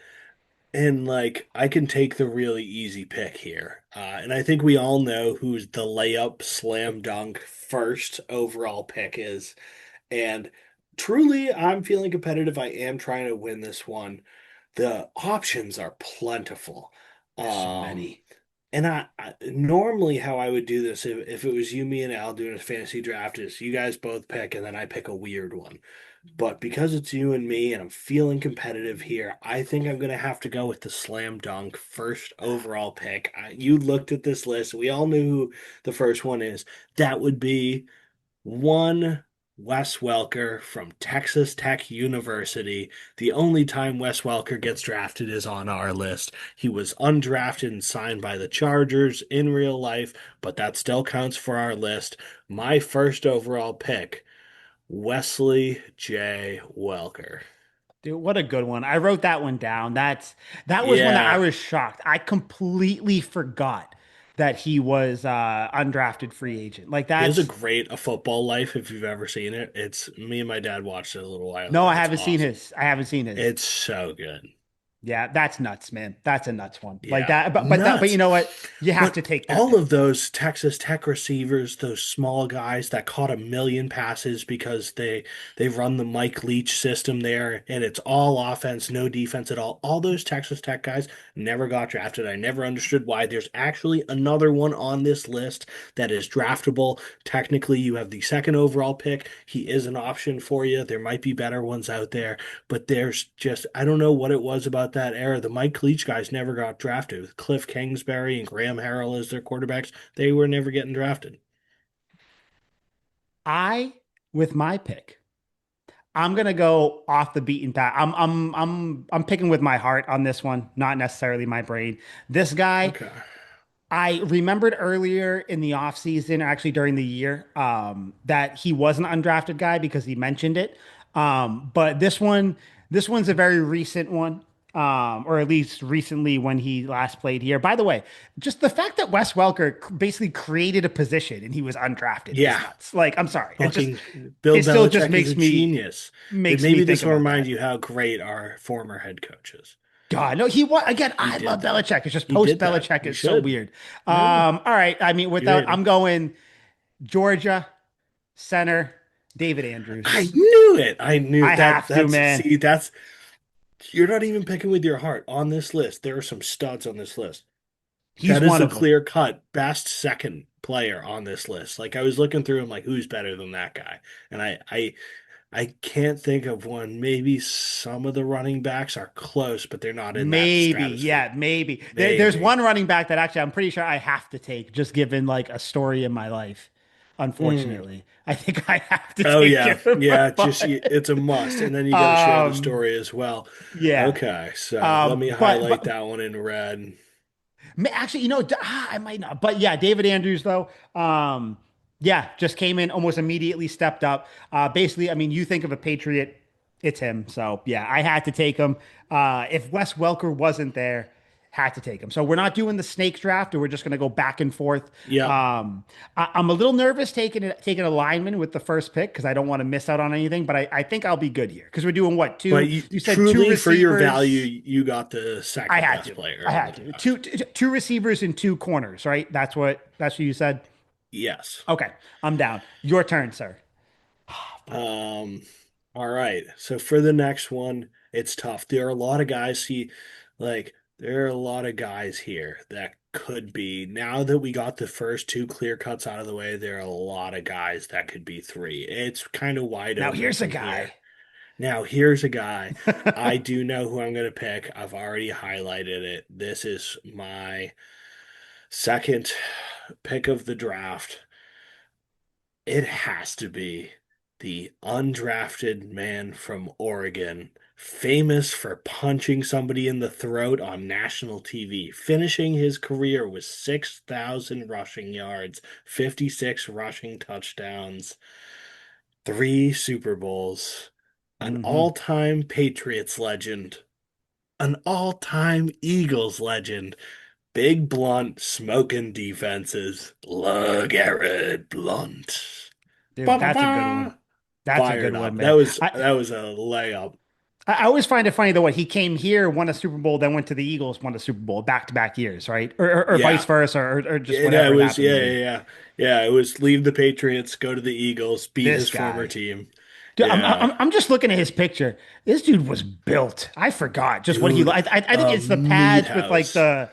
And like, I can take the really easy pick here. And I think we all know who's the layup slam dunk first overall pick is. And truly, I'm feeling competitive. I am trying to win this one. The options are plentiful. there's so Um, many. and I normally how I would do this if it was you, me, and Al doing a fantasy draft is you guys both pick and then I pick a weird one. But because it's you and me and I'm feeling competitive here, I think I'm going to have to go with the slam dunk first overall pick. You looked at this list. We all knew who the first one is. That would be one Wes Welker from Texas Tech University. The only time Wes Welker gets drafted is on our list. He was undrafted and signed by the Chargers in real life, but that still counts for our list. My first overall pick. Wesley J. Welker. Dude, what a good one. I wrote that one down. That was one that I Yeah, was shocked. I completely forgot that he was undrafted free agent. Like he has a that's great A Football Life if you've ever seen it. It's me and my dad watched it a little while no, ago. I It's haven't seen awesome. his. I haven't seen his. It's so good. Yeah, that's nuts, man. That's a nuts one. Like Yeah, that, but you nuts. know what? You have to But take that all pick. of those Texas Tech receivers, those small guys that caught a million passes because they run the Mike Leach system there, and it's all offense, no defense at all. All those Texas Tech guys never got drafted. I never understood why. There's actually another one on this list that is draftable. Technically, you have the second overall pick. He is an option for you. There might be better ones out there, but there's just I don't know what it was about that era. The Mike Leach guys never got drafted. With Cliff Kingsbury and Graham Harrell as their quarterbacks, they were never getting drafted. I with my pick. I'm gonna go off the beaten path. I'm picking with my heart on this one, not necessarily my brain. This guy, Okay. I remembered earlier in the offseason, actually during the year, that he was an undrafted guy because he mentioned it. But this one's a very recent one. or at least recently when he last played here. By the way, just the fact that Wes Welker basically created a position and he was undrafted is Yeah, nuts. Like, I'm sorry, fucking Bill it still just Belichick is a genius. makes me Maybe think this will about remind that. you how great our former head coach is. God, no, he was again. He I did love that. Belichick. It's just He post did that. Belichick You is so should. weird. Yeah, All right. I mean, you hate without, him. I'm going Georgia center David I Andrews. knew it. I knew I that. have to, That's man. see, that's you're not even picking with your heart on this list. There are some studs on this list. He's That is one the of them. clear cut best second player on this list. Like I was looking through him, like who's better than that guy? And I can't think of one. Maybe some of the running backs are close, but they're not in that Maybe, stratosphere. yeah, maybe. There's Maybe. one running back that actually I'm pretty sure I have to take, just given like a story in my life. Mm. Unfortunately, I think I have to Oh take yeah, him. yeah. Just But it's a must, and then you got to share the um, story as well. yeah. Okay, so let me But highlight that one in red. Actually, I might not. But yeah, David Andrews though, yeah, just came in, almost immediately stepped up. Basically, I mean, you think of a Patriot, it's him. So yeah, I had to take him. If Wes Welker wasn't there, had to take him. So we're not doing the snakes draft, or we're just going to go back and forth. Yep. I'm a little nervous taking a lineman with the first pick because I don't want to miss out on anything. But I think I'll be good here because we're doing what But two? You said two truly, for your value, receivers. you got the I second had best to. player I in the had to. draft. Two receivers and two corners, right? That's what you said. Yes. Okay, I'm down. Your turn, sir. Um, all right. So for the next one, it's tough. There are a lot of guys. There are a lot of guys here that could be. Now that we got the first two clear cuts out of the way, there are a lot of guys that could be three. It's kind of wide Now open here's a from here. guy. Now, here's a guy. I do know who I'm going to pick. I've already highlighted it. This is my second pick of the draft. It has to be the undrafted man from Oregon, famous for punching somebody in the throat on national TV, finishing his career with 6,000 rushing yards, 56 rushing touchdowns, three Super Bowls, an Hmm. all-time Patriots legend, an all-time Eagles legend, Big Blunt smoking defenses, LeGarrette Blunt. Dude, that's a good one. Ba-ba-ba. That's a good Fired one, up. man. That was a layup. I always find it funny though what he came here, won a Super Bowl, then went to the Eagles, won a Super Bowl back to back years, right? Or vice Yeah. versa, or just Yeah, no, it whatever it was happened to yeah, be. yeah, yeah. Yeah, it was leave the Patriots, go to the Eagles, beat This his former guy. team. Dude, Yeah. I'm just looking at his picture. This dude was built. I forgot just what he. Dude, I think a it's the meat pads with like house. the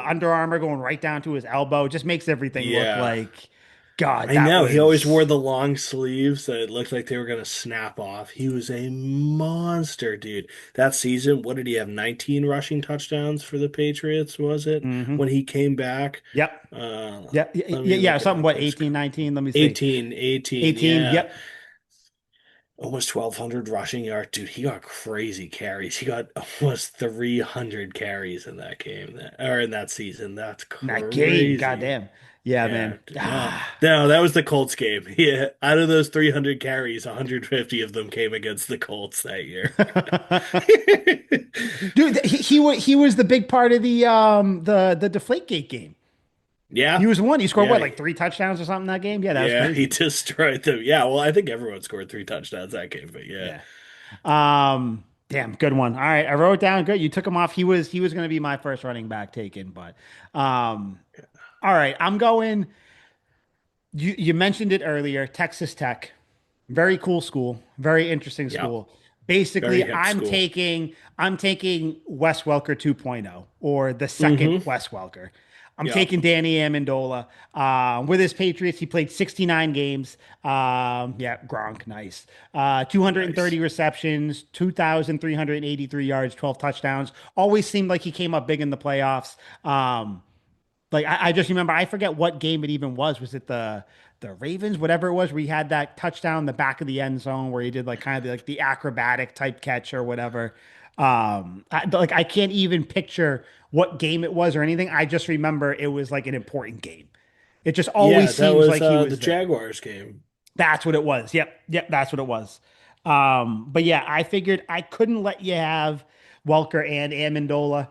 Under Armour going right down to his elbow. Just makes everything look Yeah. like. God, I that know. He always wore was the long sleeves that it looked like they were going to snap off. He was a monster, dude. That season, what did he have? 19 rushing touchdowns for the Patriots, was it? hmm. When he came back? Yep. Uh, Yep. Yeah, let yeah, me yeah. look it Something up. what It's 18, 19. Let me see. 18, 18. yeah. Yep. Almost 1,200 rushing yards. Dude, he got crazy carries. He got almost 300 carries in that game, or in that season. That's In that game. crazy. Goddamn. Yeah, Yeah, man. no, Ah. no, that was the Colts game. Yeah, out of those 300 carries, 150 of them came against the Colts that year. Dude, he was the big part of the Deflategate game. He Yeah, was the one. He scored what, yeah, like three touchdowns or something in that game? Yeah, that was yeah. He crazy. destroyed them. Yeah, well, I think everyone scored three touchdowns that game, but yeah, Yeah. Damn, good one. All right, I wrote down good. You took him off. He was going to be my first running back taken, but all right, I'm going. You mentioned it earlier, Texas Tech. Very cool school, very interesting yeah, school. very Basically, hip I'm school. taking I'm taking Wes Welker 2.0 or the second Mm-hmm. Wes Welker. I'm Yep. taking Danny Amendola. With his Patriots, he played 69 games. Yeah, Gronk, nice. Nice. 230 receptions, 2,383 yards, 12 touchdowns. Always seemed like he came up big in the playoffs. Like I just remember, I forget what game it even was. Was it the Ravens, whatever it was, where he had that touchdown in the back of the end zone where he did like kind of like the acrobatic type catch or whatever. I can't even picture what game it was or anything. I just remember it was like an important game. It just Yeah, always that seems was like he the was there. Jaguars game. That's what it was. Yep, yep, that's what it was. But yeah, I figured I couldn't let you have. Welker and Amendola.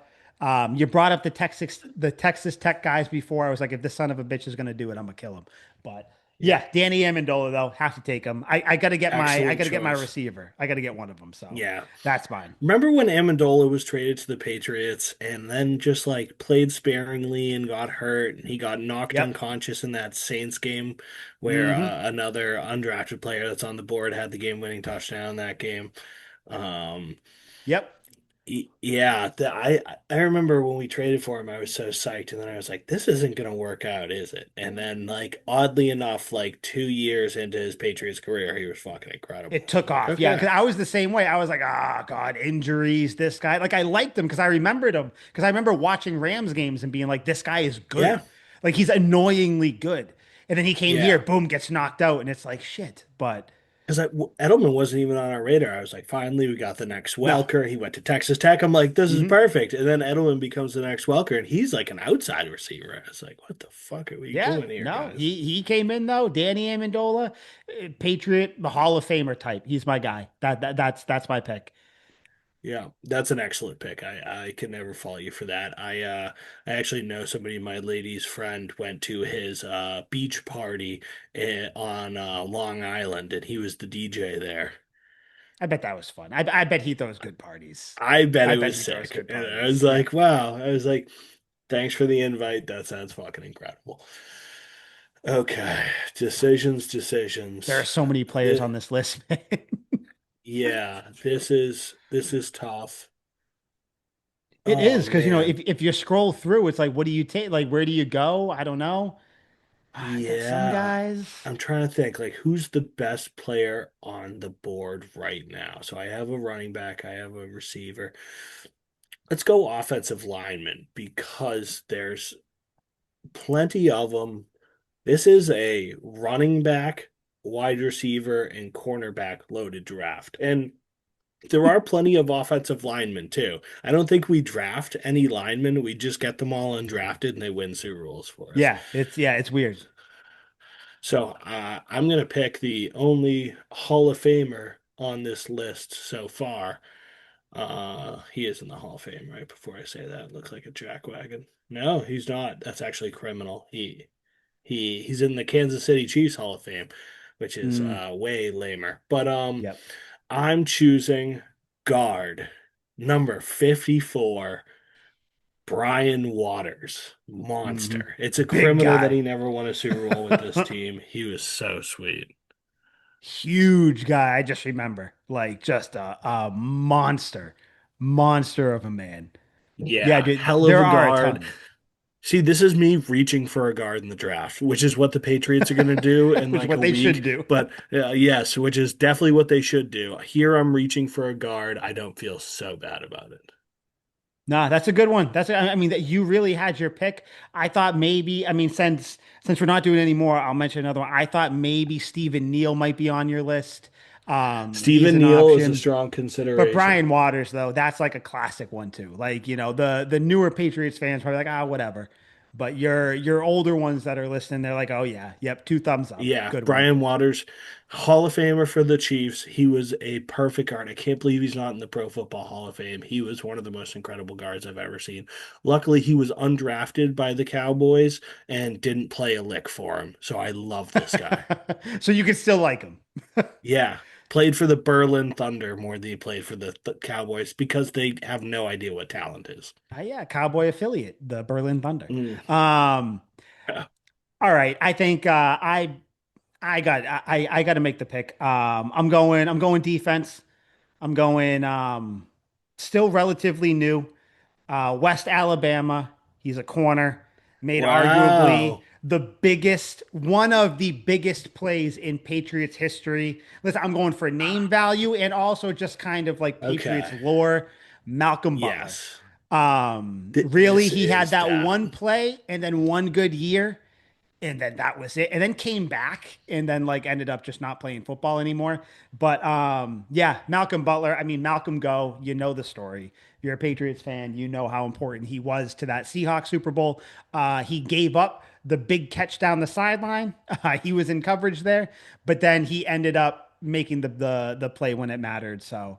You brought up the Texas Tech guys before. I was like, if this son of a bitch is going to do it, I'm gonna kill him. But Yeah, yeah, Danny Amendola though, have to take him. I excellent gotta get my choice. receiver. I gotta get one of them. So Yeah. that's fine. Remember when Amendola was traded to the Patriots and then just like played sparingly and got hurt and he got knocked Yep. unconscious in that Saints game where Hmm. another undrafted player that's on the board had the game-winning touchdown that game. Um, Yep. yeah, I remember when we traded for him, I was so psyched, and then I was like, "This isn't gonna work out, is it?" And then, like, oddly enough, like 2 years into his Patriots career, he was fucking It incredible. I was took like, off. Yeah, "Okay, because I was the same way. I was like, ah, God, injuries, this guy. Like, I liked him because I remembered him. Because I remember watching Rams games and being like, this guy is good. yeah, Like, he's annoyingly good. And then he came here, yeah." boom, gets knocked out. And it's like, shit. But Because Edelman wasn't even on our radar. I was like, finally, we got the next no. Welker. He went to Texas Tech. I'm like, this is Hmm. perfect. And then Edelman becomes the next Welker, and he's like an outside receiver. I was like, what the fuck are we Yeah, doing here, no. guys? He came in, though. Danny Amendola, Patriot, the Hall of Famer type. He's my guy. That's my pick. Yeah, that's an excellent pick. I can never fault you for that. I actually know somebody, my lady's friend, went to his beach party on Long Island, and he was the DJ there. I bet that was fun. I bet he throws good parties. I bet I it bet was he throws sick. good And I parties. was Yeah. like, wow. I was like, thanks for the invite. That sounds fucking incredible. Okay, decisions, There are decisions. so many players The, on this list, man. yeah, this is tough. It is Oh because man. if you scroll through, it's like, what do you take? Like, where do you go? I don't know. I got some Yeah. guys. I'm trying to think like who's the best player on the board right now. So I have a running back, I have a receiver. Let's go offensive lineman because there's plenty of them. This is a running back, wide receiver, and cornerback loaded draft. And there are plenty of offensive linemen too. I don't think we draft any linemen. We just get them all undrafted and they win Super Bowls for us. It's weird. So I'm going to pick the only Hall of Famer on this list so far. He is in the Hall of Fame, right? Before I say that, looks like a jackwagon. No, he's not. That's actually criminal. He's in the Kansas City Chiefs Hall of Fame, which is Mm, way lamer. But yep. I'm choosing guard number 54, Brian Waters. Hmm. Monster. It's a Big criminal that guy. he never won a Super Bowl with this team. He was so sweet. Huge guy. I just remember, like, just a monster of a man. Yeah, Yeah, dude. hell of There a are a guard. ton, See, this is me reaching for a guard in the draft, which is what the Patriots are going to do in which is like what a they should week. do. But yes, which is definitely what they should do. Here I'm reaching for a guard. I don't feel so bad about it. Nah, that's a good one. I mean, that you really had your pick. I thought maybe, I mean, since we're not doing any more, I'll mention another one. I thought maybe Stephen Neal might be on your list. He's Stephen an Neal is a option. strong But consideration. Brian Waters, though, that's like a classic one too. Like, the newer Patriots fans probably like, ah, whatever. But your older ones that are listening, they're like, oh yeah, yep, two thumbs up. Yeah, Good one. Brian Waters, Hall of Famer for the Chiefs. He was a perfect guard. I can't believe he's not in the Pro Football Hall of Fame. He was one of the most incredible guards I've ever seen. Luckily, he was undrafted by the Cowboys and didn't play a lick for him. So I love this guy. So you can still like him. Yeah, played for the Berlin Thunder more than he played for the Cowboys because they have no idea what talent is. Yeah, Cowboy affiliate, the Berlin Thunder. Mm. Um, Yeah. all right. I think I got to make the pick. I'm going defense. I'm going still relatively new. West Alabama. He's a corner. Made arguably Wow. one of the biggest plays in Patriots history. Listen, I'm going for name value and also just kind of like Patriots Okay. lore. Malcolm Butler. Yes. Really, This he had is that that. one play and then one good year and then that was it and then came back and then like ended up just not playing football anymore. But yeah, Malcolm Butler, I mean, Malcolm Go, you know the story. If you're a Patriots fan, you know how important he was to that Seahawks Super Bowl. He gave up the big catch down the sideline. He was in coverage there, but then he ended up making the play when it mattered. So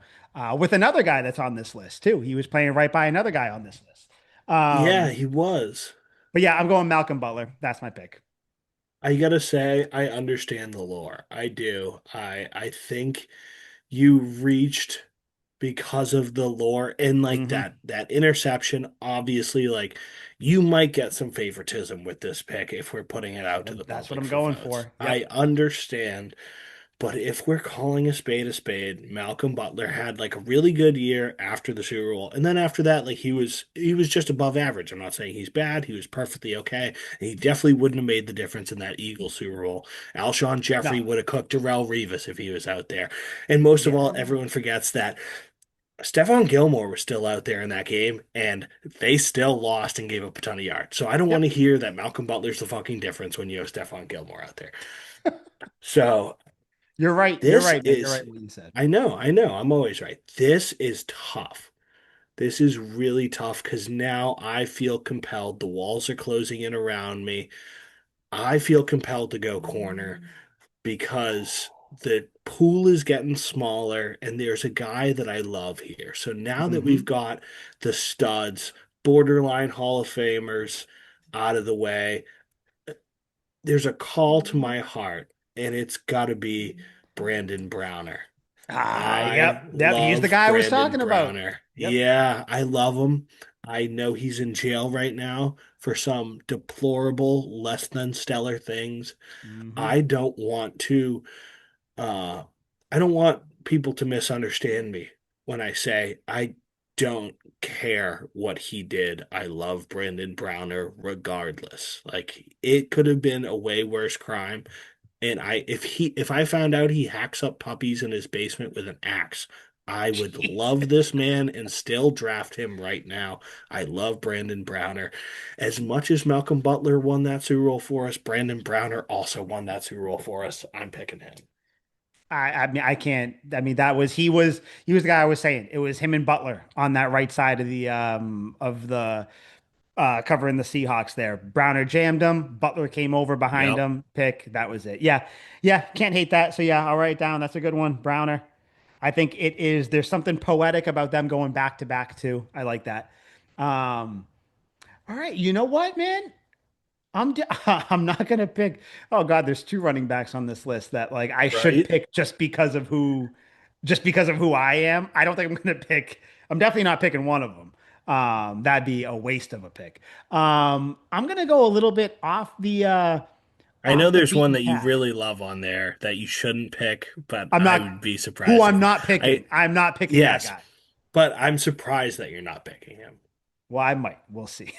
with another guy that's on this list too. He was playing right by another guy on this list. Yeah, Um, he was. but yeah, I'm going Malcolm Butler. That's my pick. I gotta say, I understand the lore. I do. I think you reached because of the lore and like Hmm. that interception. Obviously, like you might get some favoritism with this pick if we're putting it out to the That's what public I'm for going votes. for. I Yep. understand. But if we're calling a spade, Malcolm Butler had like a really good year after the Super Bowl. And then after that, like he was just above average. I'm not saying he's bad. He was perfectly okay. And he definitely wouldn't have made the difference in that Eagles Super Bowl. Alshon Jeffrey No. would have cooked Darrell Revis if he was out there. And most of Yeah. all, everyone forgets that Stephon Gilmore was still out there in that game, and they still lost and gave up a ton of yards. So I don't want to Yep. hear that Malcolm Butler's the fucking difference when you have Stephon Gilmore out there. So You're right. You're this right, man. You're is, right what you said. I know, I'm always right. This is tough. This is really tough because now I feel compelled. The walls are closing in around me. I feel compelled to go corner because the pool is getting smaller and there's a guy that I love here. So now that we've Hmm. got the studs, borderline Hall of Famers out of the way, there's a call to my heart, and it's got to be Brandon Browner. I Yep. He's the love guy I was Brandon talking about. Browner. Yep. Yeah, I love him. I know he's in jail right now for some deplorable, less than stellar things. Hmm. I don't want to uh I don't want people to misunderstand me when I say I don't care what he did. I love Brandon Browner regardless. Like it could have been a way worse crime. And if I found out he hacks up puppies in his basement with an axe, I would love this man and still draft him right now. I love Brandon Browner. As much as Malcolm Butler won that Super Bowl for us, Brandon Browner also won that Super Bowl for us. I'm picking him. I mean, I can't. I mean, he was the guy I was saying. It was him and Butler on that right side of the covering the Seahawks there. Browner jammed him. Butler came over behind Yep. him. Pick. That was it. Yeah. Yeah. Can't hate that. So yeah, I'll write it down. That's a good one. Browner. I think it is. There's something poetic about them going back to back too. I like that. Um, all right. You know what, man? I'm not gonna pick. Oh God, there's two running backs on this list that like I should Right? pick just because of who I am. I don't think I'm gonna pick. I'm definitely not picking one of them. That'd be a waste of a pick. I'm gonna go a little bit I know off the there's one beaten that you path. really love on there that you shouldn't pick, but I'm I not would be who surprised I'm if you not picking. I I'm not picking that yes, guy. but I'm surprised that you're not picking him. Well, I might. We'll see.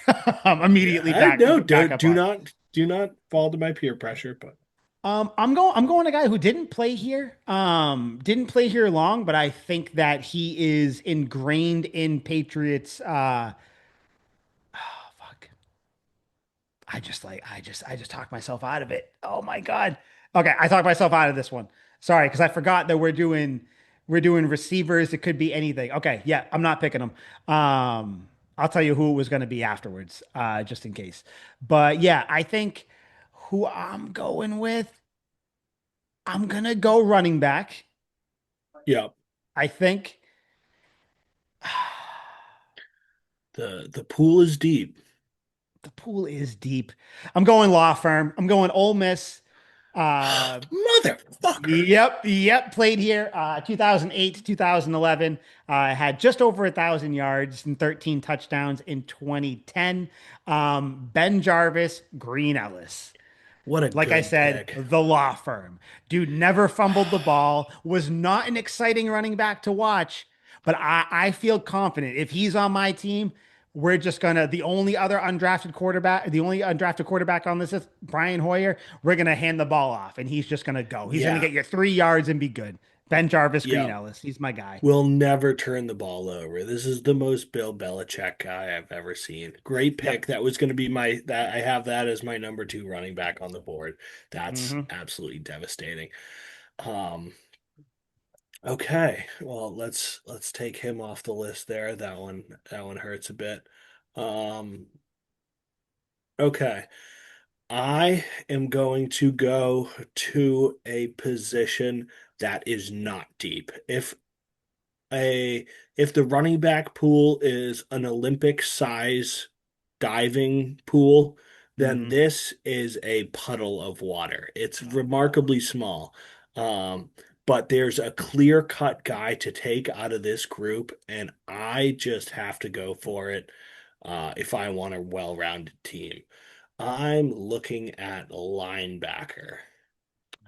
I'm immediately Yeah, I know. back Don't up on. do not fall to my peer pressure, but I'm going a guy who didn't play here. Didn't play here long, but I think that he is ingrained in Patriots. Fuck. I just talked myself out of it. Oh my God. Okay, I talked myself out of this one. Sorry, because I forgot that we're doing receivers. It could be anything. Okay, yeah, I'm not picking them. I'll tell you who it was going to be afterwards, just in case. But yeah, I think who I'm going with. I'm gonna go running back. yeah, I think the pool is deep. the pool is deep. I'm going law firm. I'm going Ole Miss. Uh, Motherfucker. yep. Played here 2008 to 2011. Had just over 1,000 yards and 13 touchdowns in 2010. Ben Jarvis, Green Ellis. What a Like I good said, pick. the law firm. Dude never fumbled the ball, was not an exciting running back to watch, but I feel confident. If he's on my team, we're just gonna the only undrafted quarterback on this is Brian Hoyer. We're gonna hand the ball off and he's just gonna go. He's gonna Yeah, get you 3 yards and be good. Ben Jarvis, Green yeah. Ellis. He's my guy. Will never turn the ball over. This is the most Bill Belichick guy I've ever seen. Great Yep. pick. That was going to be my that I have that as my number two running back on the board. That's Hmm. absolutely devastating. Um, okay. Well, let's take him off the list there. That one hurts a bit. Um, okay. I am going to go to a position that is not deep. a if the running back pool is an Olympic size diving pool, then Hmm. this is a puddle of water. It's remarkably small. Um, but there's a clear-cut guy to take out of this group, and I just have to go for it if I want a well-rounded team. I'm looking at linebacker,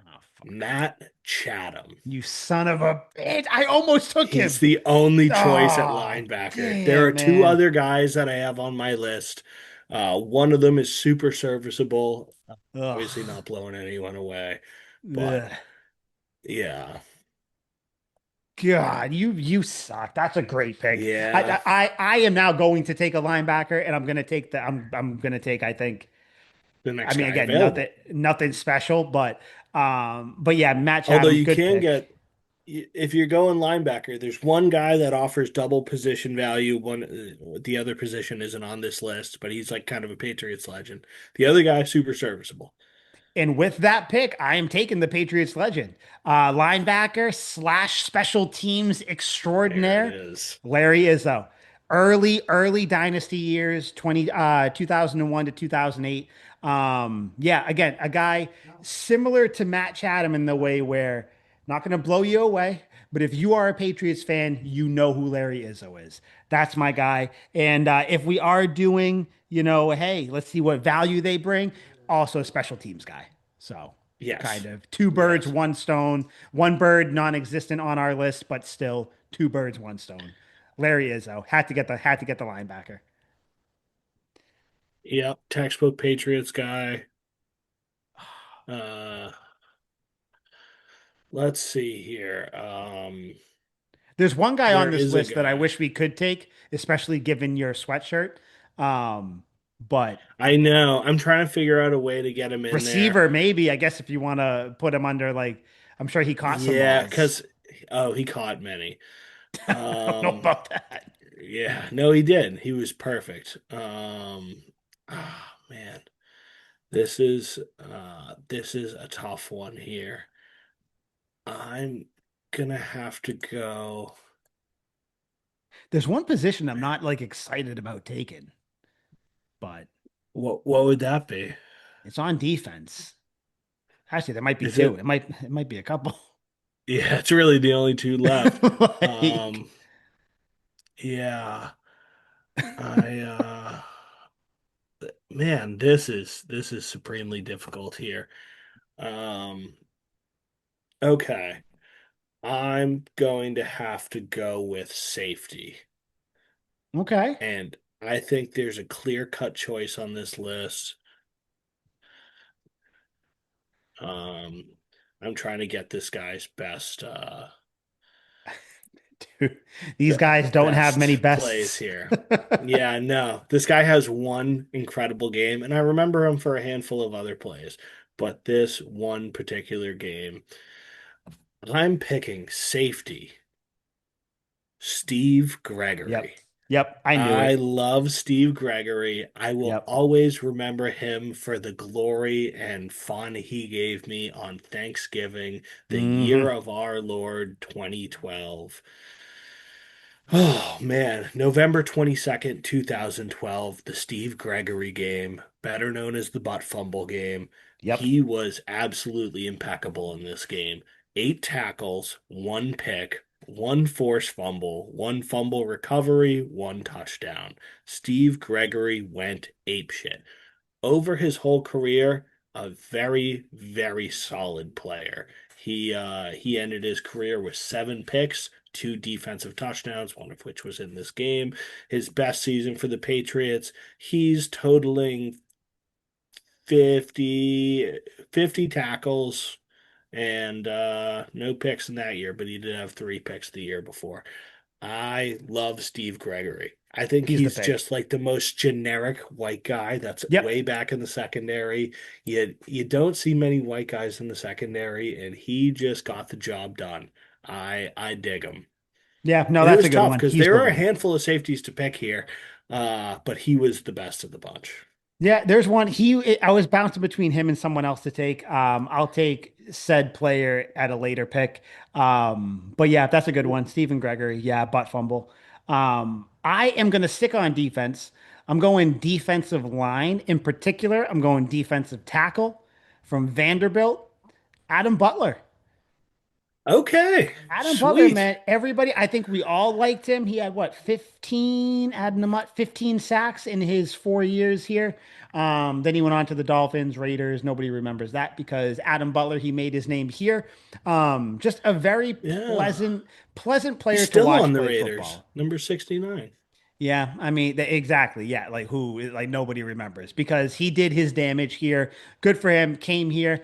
Oh, fuck. Matt Chatham. You son of a bitch. I almost took He's him. the only choice at Oh, linebacker. There are damn, two man. other guys that I have on my list. One of them is super serviceable, obviously Ugh. not blowing anyone away, but Ugh. yeah, God, you suck. That's a great pick. yeah, I am now going to take a linebacker, and I'm gonna take the I'm gonna take, I think. the I next mean, guy again, nothing available. nothing special, but yeah, Matt Although Chatham, you good can pick. get, if you're going linebacker, there's one guy that offers double position value. One, the other position isn't on this list, but he's like kind of a Patriots legend. The other guy, super serviceable. And with that pick, I am taking the Patriots legend, linebacker slash special teams There it extraordinaire, is. Larry Izzo. Early dynasty years, 2001 to 2008. Yeah, again, a guy similar to Matt Chatham in the way where not going to blow you away, but if you are a Patriots fan, you know who Larry Izzo is. That's my guy. And if we are doing, hey, let's see what value they bring, also a special teams guy. So kind Yes, of two birds, yes. one stone. One bird non-existent on our list, but still two birds, one stone. Larry Izzo had to get the linebacker. Yep, textbook Patriots guy. Uh, let's see here. There's one guy on There this is a list that I guy. wish we could take, especially given your sweatshirt. But I know. I'm trying to figure out a way to get him in there. receiver, maybe, I guess if you want to put him under like, I'm sure he caught some Yeah, balls. because he caught many. I don't know Um, about that. yeah, no, he did. He was perfect. Man, this is a tough one here. I'm gonna have to go. There's one position I'm not like excited about taking, but What would that be? it's on defense. Actually, there might be Is two. it? It might be a couple. Yeah, it's really the only two left. Like, Um, yeah, I man, this is supremely difficult here. Um, okay, I'm going to have to go with safety, okay. and I think there's a clear-cut choice on this list. Um, I'm trying to get this guy's Dude, these guys don't have many best plays bests. here. Yeah, no, this guy has one incredible game, and I remember him for a handful of other plays, but this one particular game, I'm picking safety, Steve Yep. Gregory. Yep. I knew I it. love Steve Gregory. I will Yep. always remember him for the glory and fun he gave me on Thanksgiving, the year Hmm. of our Lord 2012. Oh man, November 22nd, 2012, the Steve Gregory game, better known as the butt fumble game. Yep. He was absolutely impeccable in this game. Eight tackles, one pick, one forced fumble, one fumble recovery, one touchdown. Steve Gregory went apeshit over his whole career, a very, very solid player. He ended his career with seven picks, two defensive touchdowns, one of which was in this game. His best season for the Patriots, he's totaling 50 50 tackles and no picks in that year, but he did have three picks the year before. I love Steve Gregory. I think He's the he's pick. just like the most generic white guy that's way Yep. back in the secondary. You don't see many white guys in the secondary, and he just got the job done. I dig him. Yeah. No, And it that's a was good tough one. because He's there the are a one. handful of safeties to pick here, but he was the best of the bunch. Yeah, there's one. I was bouncing between him and someone else to take. I'll take said player at a later pick. But yeah, that's a good one. Stephen Gregory. Yeah, butt fumble. I am going to stick on defense. I'm going defensive line. In particular, I'm going defensive tackle from Vanderbilt, Adam Butler. Okay, Adam Butler, sweet. man, everybody, I think we all liked him. He had what, 15, adding him up, 15 sacks in his 4 years here. Then he went on to the Dolphins, Raiders. Nobody remembers that because Adam Butler, he made his name here. Just a very Yeah. pleasant He's player to still watch on the play Raiders, football. number 69. Yeah, I mean, exactly. Yeah, like who, like nobody remembers because he did his damage here. Good for him. Came here.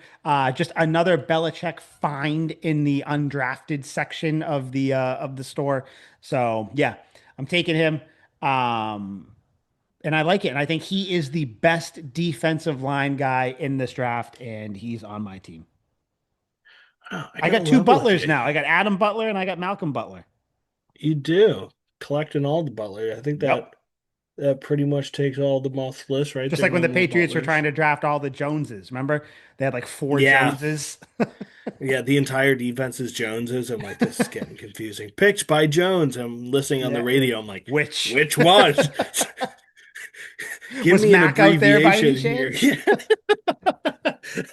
Just another Belichick find in the undrafted section of the store. So yeah, I'm taking him. Um, and I like it. And I think he is the best defensive line guy in this draft, and he's on my team. Wow, I I gotta got two level with Butlers you. now. I got Adam Butler and I got Malcolm Butler. You do. Collecting all the Butler. I think Yep. that pretty much takes all the off the list right Just there. like when No the more Patriots were trying Butlers. to draft all the Joneses. Remember? They had like four Yeah. Joneses. Yeah, the entire defense is Jones's. I'm like, this is getting confusing. Picked by Jones. I'm listening on the Yeah. radio. I'm like, Which which one? Give was me an Mac out there by any abbreviation here. chance?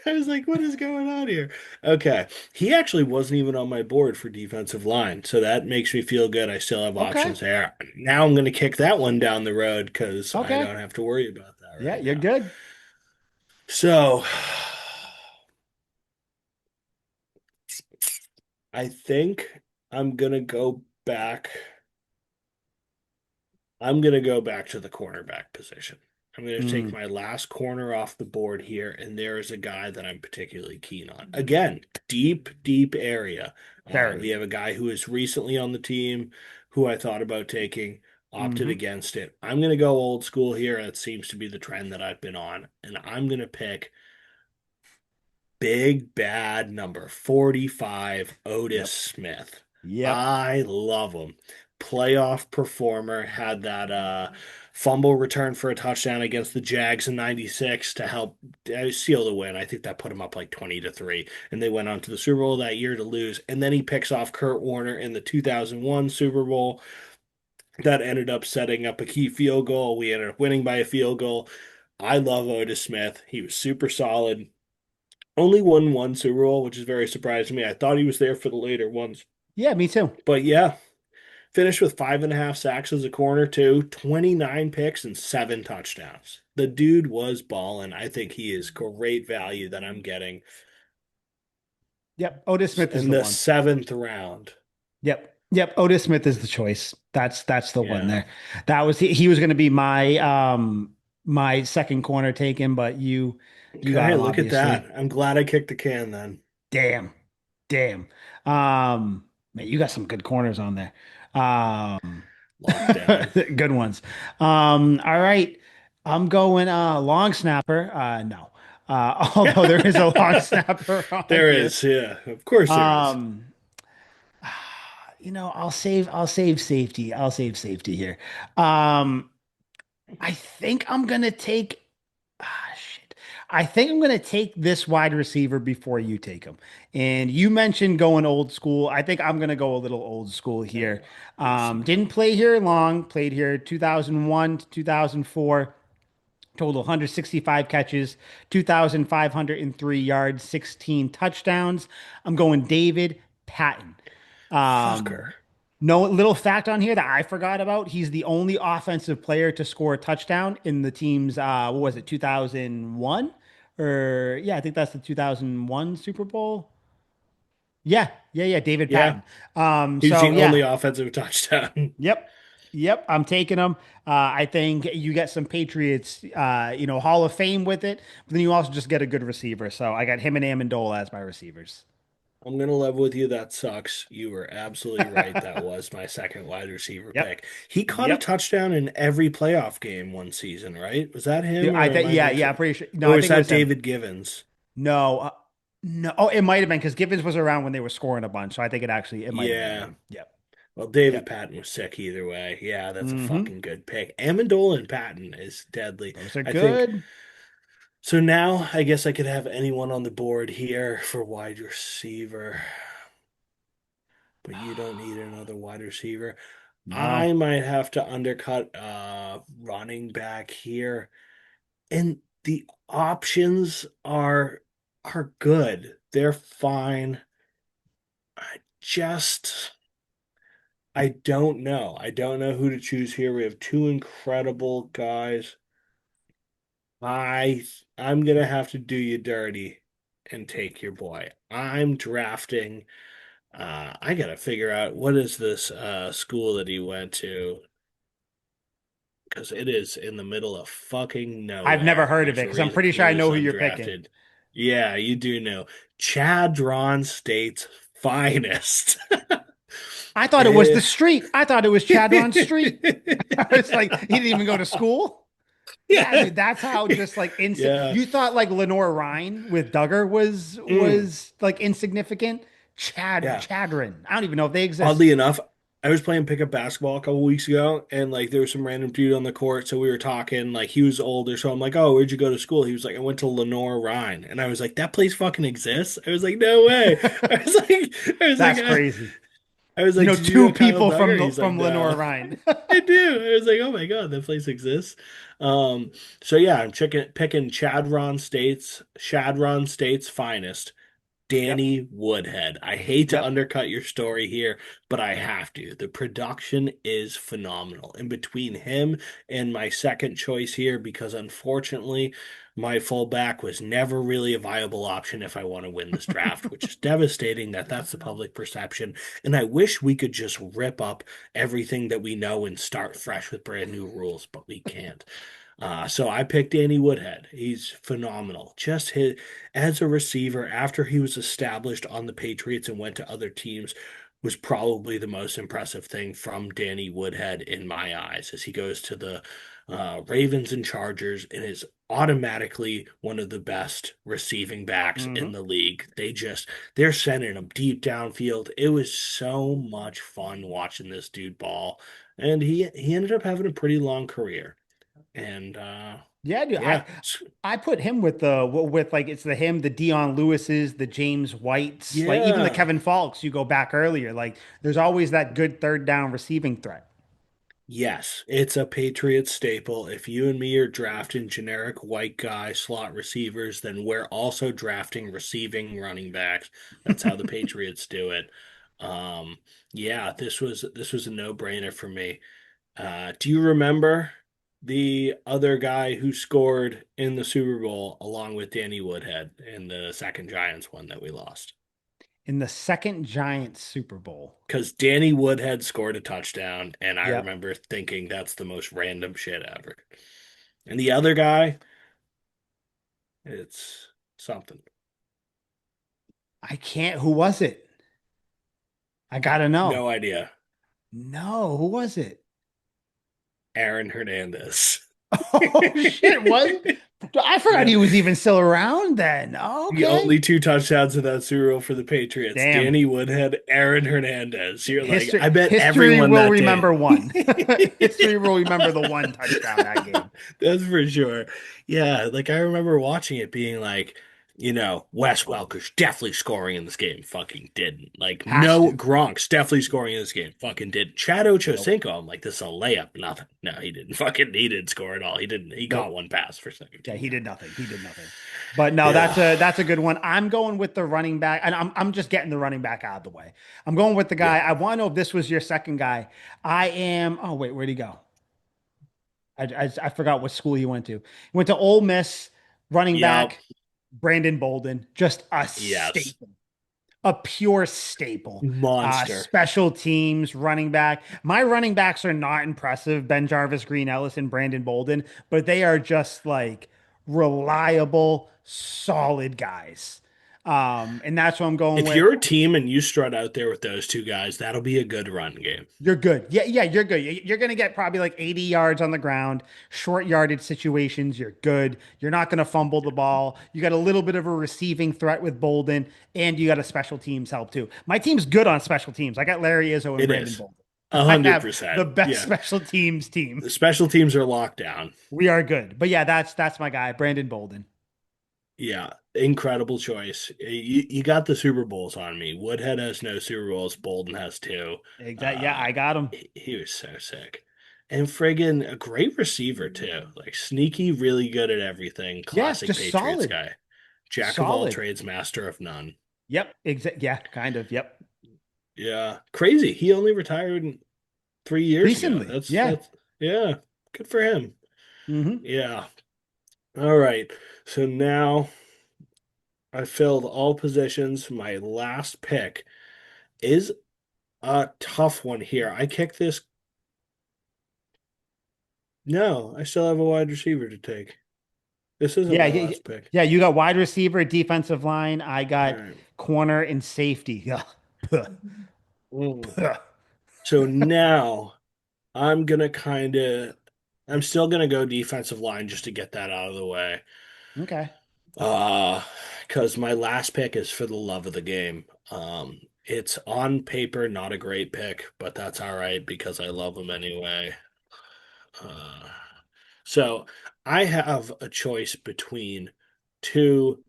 I was like, what is going on here? Okay. He actually wasn't even on my board for defensive line. So that makes me feel good. I still have Okay. options there. Now I'm going to kick that one down the road because I Okay. don't have to worry about that Yeah, right you're now. good. So I think I'm going to go back. I'm going to go back to the cornerback position. I'm going to take Mm, my last corner off the board here, and there is a guy that I'm particularly keen on. Again, deep, deep area. We very. have a guy who is recently on the team who I thought about taking, opted Hmm. against it. I'm going to go old school here. That seems to be the trend that I've been on, and I'm going to pick big bad number 45, Otis Yep. Smith. Yep. I love him. Playoff performer, had that fumble return for a touchdown against the Jags in 96 to help seal the win. I think that put him up like 20-3. And they went on to the Super Bowl that year to lose. And then he picks off Kurt Warner in the 2001 Super Bowl. That ended up setting up a key field goal. We ended up winning by a field goal. I love Otis Smith. He was super solid. Only won one Super Bowl, which is very surprising to me. I thought he was there for the later ones. Yeah, me too. But yeah, finished with 5.5 sacks as a corner, too, 29 picks and 7 touchdowns. The dude was balling. I think he is great value that I'm getting Yep. Otis Smith is in the the one. seventh round. Yep. Yep. Otis Smith is the choice. That's the one Yeah. there. That was he was going to be my second corner taken, but you got Okay, him look at obviously. that. I'm glad I kicked the can then. Damn. Damn. Man, you got some good corners on there. Lockdown. Good ones. All right. I'm going long snapper. No. Although there is a long snapper on There here. is, yeah. Of course there is. Um, I'll save safety. I'll save safety here. Um, I think I'm gonna take shit. I think I'm gonna take this wide receiver before you take him. And you mentioned going old school. I think I'm gonna go a little old school here. Oh, listen. Didn't play here long, played here 2001 to 2004. Total 165 catches, 2,503 yards, 16 touchdowns. I'm going David Patton. Fucker. No little fact on here that I forgot about. He's the only offensive player to score a touchdown in the team's what was it, 2001? Or yeah, I think that's the 2001 Super Bowl. Yeah, yeah, yeah, David Yeah, Patton. he's So the yeah, only offensive touchdown. yep. Yep, I'm taking him. I think you get some Patriots, Hall of Fame with it, but then you also just get a good receiver. So I got him and Amendola as my receivers. I'm gonna level with you. That sucks. You were absolutely right. That was my second wide receiver Yep. pick. He caught a Yep. touchdown in every playoff game one season, right? Was that him, or am I Yeah, yeah, I'm mixing? pretty sure. No, Or I was think it that was him. David Givens? No, no. Oh, it might have been because Gibbons was around when they were scoring a bunch. So I think it might have been Yeah. him. Yep. Well, David Yep. Patton was sick either way. Yeah, that's a Hmm. fucking good pick. Amendola and Patton is deadly. Those are I think good. so. Now I guess I could have anyone on the board here for wide receiver, but you don't need another wide receiver. No. I might have to undercut running back here. And the options are good. They're fine. I just I don't know. I don't know who to choose here. We have two incredible guys. I I'm gonna have to do you dirty and take your boy. I'm drafting. I gotta figure out what is this school that he went to because it is in the middle of fucking I've never nowhere. heard of it because I'm pretty He sure I was know who you're picking. undrafted. Yeah, you do know. Chadron State's finest. I thought it was Eh. the street. I thought it was Chadron Street. I was like, he didn't even go to school. Yeah, Yeah. dude, that's how just like instant. Yeah. You thought like Lenore Ryan with Duggar was Mm. like insignificant. Yeah. Chadron. I don't even know if they exist. Oddly enough, I was playing pickup basketball a couple weeks ago, and like there was some random dude on the court, so we were talking. Like he was older, so I'm like, "Oh, where'd you go to school?" He was like, "I went to Lenore Rhine," and I was like, "That place fucking exists?" I was like, "No way!" I was like, "I was like, That's crazy. I was You like, know, did you two know Kyle people Duggar?" from He's like, from Lenore "No." Ryan. I do. I was like, "Oh my God, that place exists." Um, so yeah, picking Shadron State's finest. Yep. Danny Woodhead. I hate to Yep. undercut your story here, but I have to. The production is phenomenal. In between him and my second choice here, because unfortunately, my fullback was never really a viable option if I want to win this draft, which is devastating that that's the public perception. And I wish we could just rip up everything that we know and start fresh with brand new rules, but we can't. So I picked Danny Woodhead. He's phenomenal. Just his as a receiver after he was established on the Patriots and went to other teams was probably the most impressive thing from Danny Woodhead in my eyes as he goes to the Ravens and Chargers and is automatically one of the best receiving backs in Hmm. the league. They're sending him deep downfield. It was so much fun watching this dude ball. And he ended up having a pretty long career. And Yeah, dude. yeah, I put him with with like it's the him, the Dion Lewis's, the James Whites, like even the yeah, Kevin Falks. You go back earlier, like there's always that good third down receiving threat. yes, it's a Patriot staple. If you and me are drafting generic white guy slot receivers, then we're also drafting receiving running backs. That's how the Patriots do it. Um, yeah, this was a no-brainer for me. Do you remember the other guy who scored in the Super Bowl along with Danny Woodhead in the second Giants one that we lost? In the second Giants Super Bowl. Because Danny Woodhead scored a touchdown, and I Yep. remember thinking that's the most random shit ever. And the other guy, it's something. I can't. Who was it? I gotta know. No idea. No, who was it? Aaron Hernandez. Oh shit, was I forgot Yeah. he was even still around then. Oh, The okay. only two touchdowns in that Super Bowl for the Patriots. Damn. Danny Woodhead, Aaron Hernandez. You're like, History I bet history everyone will that day. remember one. History will remember the one touchdown that game. That's for sure. Yeah, like I remember watching it being like, Wes Welker's definitely scoring in this game. Fucking didn't. Like, Has no, to. Gronk's definitely scoring in this game. Fucking didn't. Chad Nope. Ochocinco, I'm like, this is a layup. Nothing. No, he didn't. He didn't score at all. He didn't. He got Nope. one pass for second Yeah, team he did yards. nothing. He did nothing. But no, Yeah. that's a good one. I'm going with the running back, and I'm just getting the running back out of the way. I'm going with the guy. Yeah. I want to know if this was your second guy. I am. Oh wait, where'd he go? I forgot what school he went to. He went to Ole Miss. Running Yep. back, Brandon Bolden, just a Yes. staple, a pure staple. Monster. Special teams, running back. My running backs are not impressive. Ben Jarvis, Green Ellis, and Brandon Bolden, but they are just like reliable, solid guys. And that's what I'm going If with. you're a team and you strut out there with those two guys, that'll be a good run game. You're good. Yeah, yeah, you're good. You're going to get probably like 80 yards on the ground, short yardage situations. You're good. You're not going to fumble the ball. You got a little bit of a receiving threat with Bolden, and you got a special teams help too. My team's good on special teams. I got Larry Izzo and It Brandon is. Bolden. a I hundred have the percent. best Yeah. special teams team. The special teams are locked down. We are good. But yeah, that's my guy, Brandon Bolden. Yeah. Incredible choice. You got the Super Bowls on me. Woodhead has no Super Bowls. Bolden has two. Exactly. Yeah, Uh, I got him. he was so sick. And friggin' a great receiver too. Like sneaky, really good at everything. Yeah, Classic just Patriots solid. guy. Jack of all Solid. trades, master of none. Yep. Yeah, kind of. Yep. Yeah. Crazy. He only retired 3 years ago. Recently. That's Yeah. yeah, good for him. Hmm. Yeah. All right. So now I filled all positions. My last pick is a tough one here. I kicked this. No, I still have a wide receiver to take. This isn't Yeah, my yeah, last pick. yeah. You got wide receiver, defensive line. I All got right. corner and safety. Yeah. Puh, Mm. puh. So now I'm gonna kind of. I'm still gonna go defensive line just to get that out of the way. Okay. Uh, because my last pick is for the love of the game. It's on paper not a great pick, but that's all right because I love him anyway. Uh, so I have a choice between two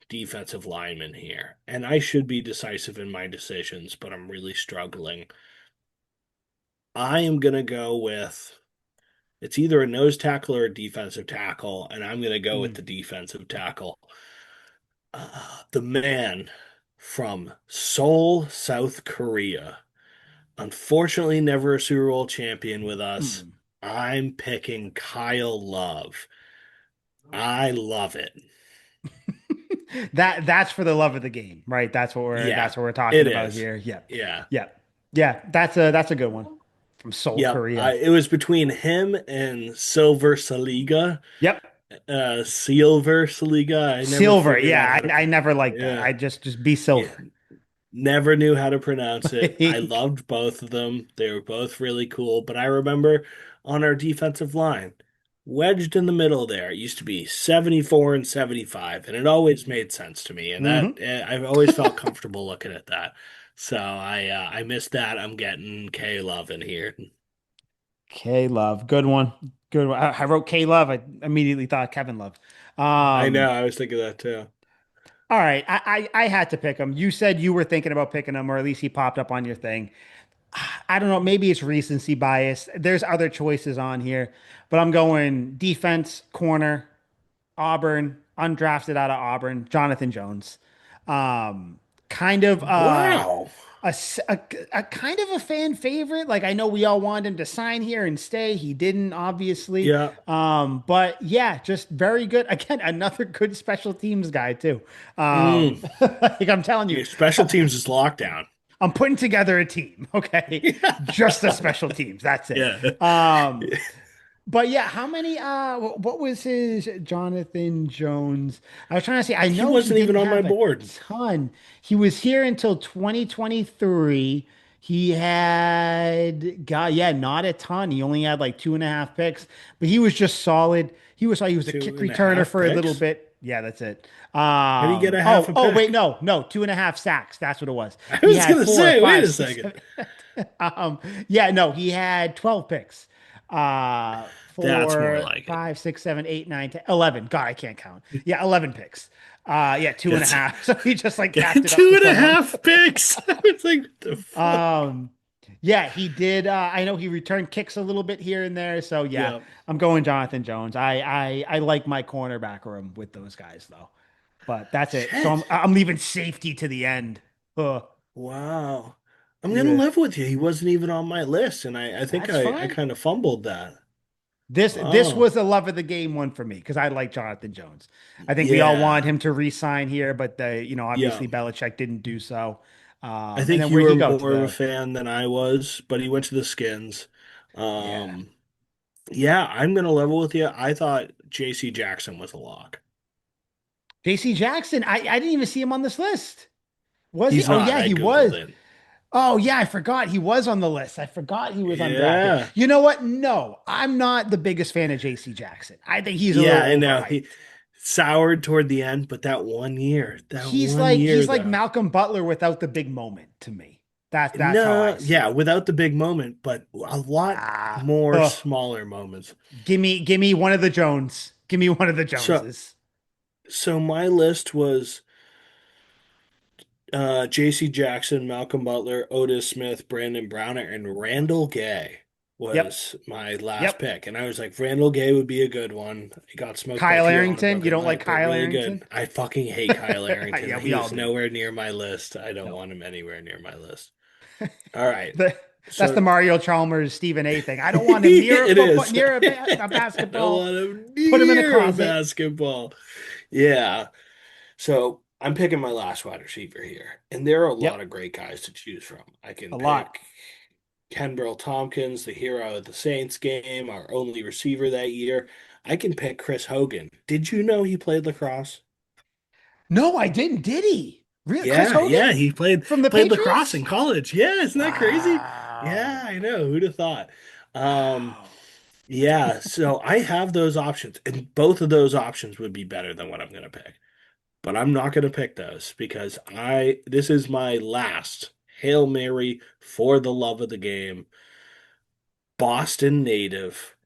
defensive linemen here, and I should be decisive in my decisions, but I'm really struggling. I am gonna go with it's either a nose tackle or a defensive tackle, and I'm gonna go with Mm, the defensive tackle. The man from Seoul, South Korea. Unfortunately, never a Super Bowl champion with us. mm. I'm picking Kyle Love. I love it. That's for the love of the game, right? Yeah, That's what we're talking it about is. here. Yep. Yeah. Yep. Yeah, that's a good one from Seoul, Yep. Korea. It was between him and Silver Saliga. Yep. Silver Saliga. I never Silver. figured out Yeah, how to. I never liked that. Yeah. I just be Yeah. silver. Never knew how to pronounce it. I loved both of them. They were both really cool. But I remember on our defensive line, wedged in the middle there, it used to be 74 and 75, and it always made sense to me. And that Hmm. I've always felt comfortable looking at that. So I missed that. I'm getting K Love in here. K Love, good one, good one. I wrote K Love. I immediately thought Kevin Love. I know. Um, I was thinking that too. all right, I had to pick him. You said you were thinking about picking him, or at least he popped up on your thing. I don't know. Maybe it's recency bias. There's other choices on here, but I'm going defense, corner, Auburn, undrafted out of Auburn, Jonathan Jones. Um, kind of Wow. a, s- a kind of a fan favorite. Like I know we all wanted him to sign here and stay. He didn't, obviously. Yeah. But yeah, just very good. Again, another good special teams guy too. Mm. Like I'm telling you, Your special teams is lockdown. I'm putting together a team. Okay, just the special teams. That's it. Yeah. Um, but yeah, how many what was his Jonathan Jones? I was trying to say I He know he wasn't even didn't on my have a board. ton. He was here until 2023. He had got yeah, not a ton. He only had like 2.5 picks, but he was just solid. He was a Two kick and a returner half for a little picks. bit. Yeah, that's it. How do you get a half Oh, a oh, wait, pick? no, 2.5 sacks. That's what it was. I He was had gonna four, say, wait five, a six, second. seven. Um, yeah, no, he had 12 picks. That's more Four, like it. five, six, seven, eight, nine, 10, 11. God, I can't count. Yeah, 11 picks. Yeah, two and a That's half. So he just like capped it up two for and a someone. half picks. I was like, what the fuck? Um, yeah, he did. I know he returned kicks a little bit here and there. So yeah, Yeah. I'm going Jonathan Jones. I like my cornerback room with those guys though. But that's it. So Shit. I'm leaving safety to the end. Ugh. Wow. I'm gonna Yeah, live with you. He wasn't even on my list, and I think that's I fine. kind of fumbled that. This Oh, was a love of the game one for me because I like Jonathan Jones. I think we all want yeah. him to re-sign here, but Yeah. obviously Belichick didn't do so. I And think then you where'd were he go to more of a the? fan than I was, but he went to the Skins. Yeah, Um, yeah, I'm gonna level with you. I thought JC Jackson was a lock. J.C. Jackson. I didn't even see him on this list. Was he? He's Oh not. yeah, I he Googled was. it. Oh yeah, I forgot he was on the list. I forgot he was undrafted. Yeah. You know what? No, I'm not the biggest fan of J.C. Jackson. I think he's a Yeah, little I know. He overhyped. soured toward the end, but that one year He's though. like Malcolm Butler without the big moment to me. That's how I No, see yeah, it. without the big moment, but a lot Ah, more oh, smaller moments. give me one of the Jones. Give me one of the So, Joneses. so my list was J.C. Jackson, Malcolm Butler, Otis Smith, Brandon Browner, and Randall Gay Yep. was my last Yep. pick. And I was like, Randall Gay would be a good one. He got smoked by Kyle Tijuana Arrington. You Brooklyn don't like night, but Kyle really Arrington? good. I fucking hate Kyle Arrington. Yeah, we He all is do. nowhere near my list. I don't No. want him anywhere near my list. All right. The, that's the So Mario Chalmers Stephen A thing. I don't want him near a it football, is. near a I don't basketball. want him Put him in a near a closet. basketball. Yeah. So I'm picking my last wide receiver here, and there are a lot Yep, of great guys to choose from. I can a lot. pick Kenbrell Tompkins, the hero of the Saints game, our only receiver that year. I can pick Chris Hogan. Did you know he played lacrosse? No, I didn't. Did he? Real Chris Yeah, Hogan yeah, he played from the played lacrosse in Patriots? college. Yeah, isn't that crazy? Yeah, Wow. I know. Who'd have thought? Um, Wow. yeah, so I have those options, and both of those options would be better than what I'm going to pick. But I'm not going to pick those because this is my last Hail Mary for the love of the game. Boston native.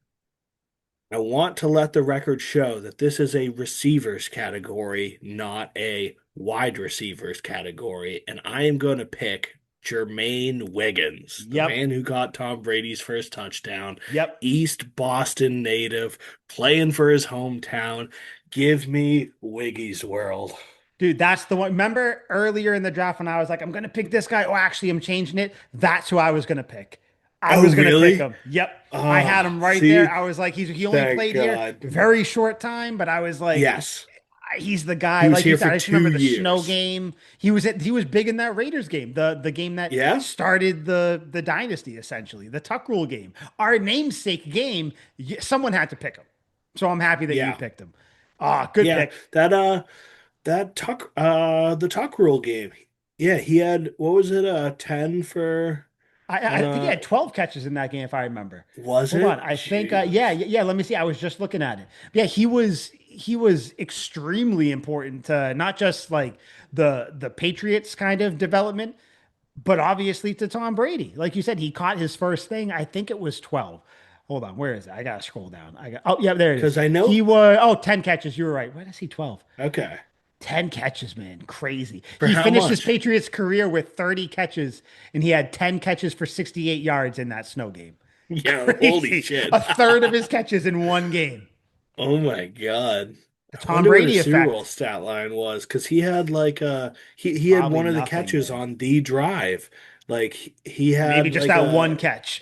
I want to let the record show that this is a receivers category, not a wide receivers category. And I am going to pick Jermaine Wiggins, the Yep. man who got Tom Brady's first touchdown, Yep. East Boston native, playing for his hometown. Give me Wiggy's World. Dude, that's the one. Remember earlier in the draft when I was like, I'm gonna pick this guy. Oh, actually, I'm changing it. That's who I was gonna pick. I Oh, was gonna pick really? him. Yep. I had Oh, him right there. see, I was like, he only thank played here God. very short time, but I was like, Yes, he's the guy. he was Like you here said, for I just remember two the snow years. game. He was big in that Raiders game, the game that Yeah, started the dynasty essentially, the Tuck Rule game, our namesake game. Someone had to pick him, so I'm happy that you yeah, picked him. Ah, good yeah. pick. That the tuck rule game. Yeah, he had what was it? 10 for I think he had 12 catches in that game, if I remember. was Hold on. it? I think Jeez. yeah. Let me see. I was just looking at it. Yeah, he was extremely important to not just like the Patriots kind of development, but obviously to Tom Brady. Like you said, he caught his first thing. I think it was 12. Hold on, where is it? I gotta scroll down. Oh yeah, there it is. Because I He know. was 10 catches. You were right. Why did I see 12? Okay. 10 catches, man. Crazy. For He how finished his much? Patriots career with 30 catches, and he had 10 catches for 68 yards in that snow game. Yeah, holy Crazy. shit. A third of his catches in one game. Oh my God. The I Tom wonder what Brady his Super Bowl effect. stat line was because he had like he had Probably one of the nothing, catches man. on the drive. Like he Maybe had just like that one a catch.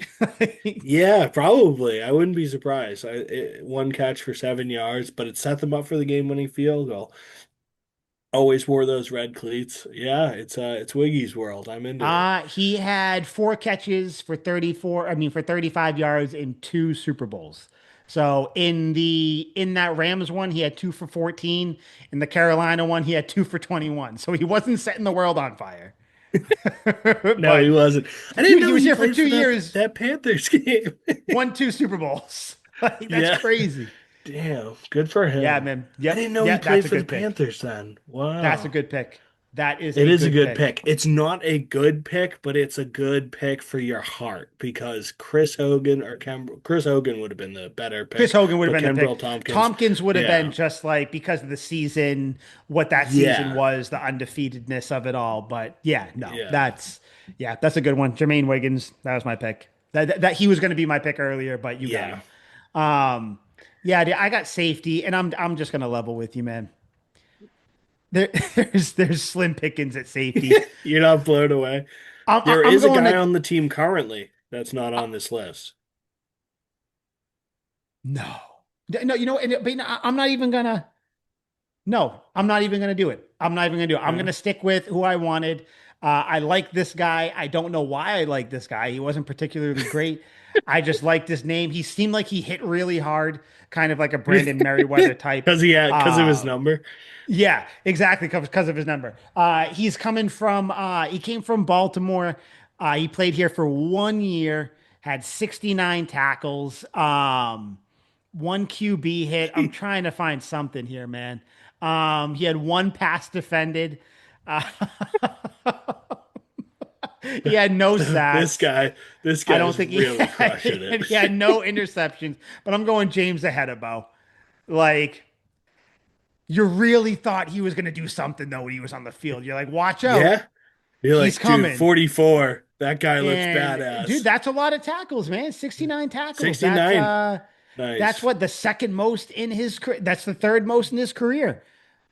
yeah, probably. I wouldn't be surprised. One catch for 7 yards, but it set them up for the game-winning field goal. Always wore those red cleats. Yeah, it's Wiggy's world. I'm into it. He had four catches for 34, I mean for 35 yards in two Super Bowls. So in that Rams one, he had two for 14. In the Carolina one, he had two for 21. So he wasn't setting the world on fire. No, he But wasn't. I didn't dude, he know was he here for played two for that years, that Panthers game. won two Super Bowls. Like that's Yeah. crazy. Damn, good for Yeah, him. man. I Yep. didn't know he Yeah, that's played a for the good pick. Panthers then. That's a Wow. good pick. That is It a is a good good pick. pick. It's not a good pick, but it's a good pick for your heart because Chris Hogan would have been the better Chris pick, Hogan would have but been the pick. Kenbrell Tompkins, Tompkins would have been yeah, just like because of the season, what that season yeah, was, the undefeatedness of it all. But yeah, no, yeah, that's a good one. Jermaine Wiggins, that was my pick. That he was going to be my pick earlier, but you got yeah. him. Um, yeah, dude, I got safety, and I'm just gonna level with you, man. There, there's slim pickings at safety. You're not blown away. There I'm is a going guy to on the team currently that's not uh, on this list. no, no, but I'm not even gonna. No, I'm not even going to do it. I'm not even going to do it. I'm going Okay. to stick with who I wanted. I like this guy. I don't know why I like this guy. He wasn't particularly great. I just liked his name. He seemed like he hit really hard, kind of like a Brandon Merriweather type. Because of his Uh, number. yeah, exactly, because of his number. He came from Baltimore. He played here for 1 year, had 69 tackles, one QB hit. I'm trying to find something here, man. He had one pass defended. Uh, He had no This sacks. guy, this I don't guy's think he really had, crushing it. he had no interceptions, but I'm going James ahead of Bo. Like, you really thought he was going to do something though when he was on the field. You're like, watch out. Yeah. You're He's like, dude, coming. 44. That guy looks And dude, badass. that's a lot of tackles, man. 69 tackles. 69. That's Nice. what the second most in his career. That's the third most in his career.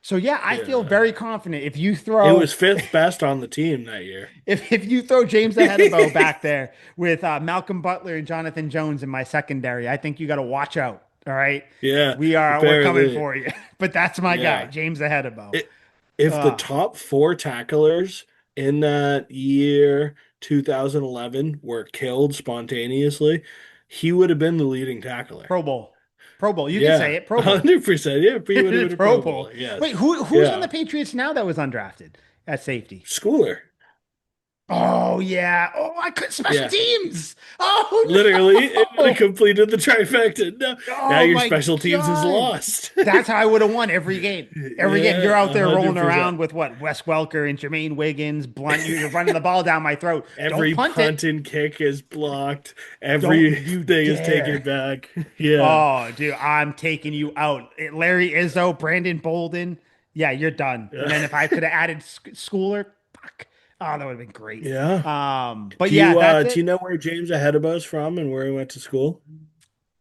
So yeah, I feel Yeah. very confident if you It was throw fifth best on the team that year. if you throw James ahead of Bo back there with Malcolm Butler and Jonathan Jones in my secondary, I think you got to watch out. All right, Yeah, we're coming apparently. for you. But that's my guy, Yeah. James ahead of Bo. It, if the Uh, top four tacklers in that year, 2011, were killed spontaneously, he would have been the leading tackler. Pro Bowl, Pro Bowl. You can say Yeah, it, Pro Bowl. 100%. Yeah, he would have been a Pro Pro Bowl. Bowl. Yes. Wait, who's on the Yeah. Patriots now that was undrafted at safety? Schooler. Oh yeah. Oh, I could special Yeah. teams. Oh Literally, it would have no. completed the trifecta. Now Oh your my special teams is God. lost. That's how I would have won every game. Every game. You're Yeah, out there rolling 100%. around with what? Wes Welker and Jermaine Wiggins, Blunt. You're running the ball down my throat. Don't Every punt it. punt and kick is blocked. Don't you Everything is taken dare. back. Yeah. Oh, dude, I'm taking you out. Larry Izzo, Brandon Bolden. Yeah, you're done. And then if I could have added Schooler, fuck. Oh, that would have been great. Yeah. But yeah, that's Do you it. know where James Ahedabo's from and where he went to school?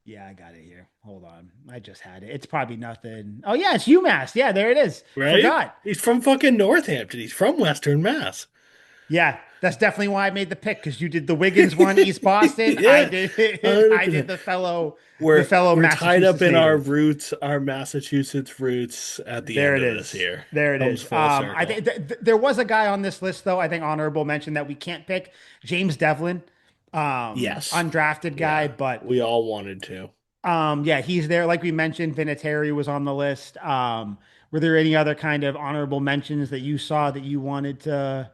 Yeah, I got it here. Hold on. I just had it. It's probably nothing. Oh, yeah, it's UMass. Yeah, there it is. Right? Forgot. He's from fucking Northampton. He's from Western Mass. Yeah, that's definitely why I made the pick because you did the Wiggins one, East Boston. I Yeah. did I did 100%. the fellow We're tied up Massachusetts in our native. roots, our Massachusetts roots at the There end it of this is. year. There it Comes is. full I circle. think there was a guy on this list though. I think honorable mention that we can't pick James Devlin, Yes. undrafted guy, Yeah. but We all wanted to. yeah, he's there. Like we mentioned, Vinatieri was on the list. Were there any other kind of honorable mentions that you saw that you wanted to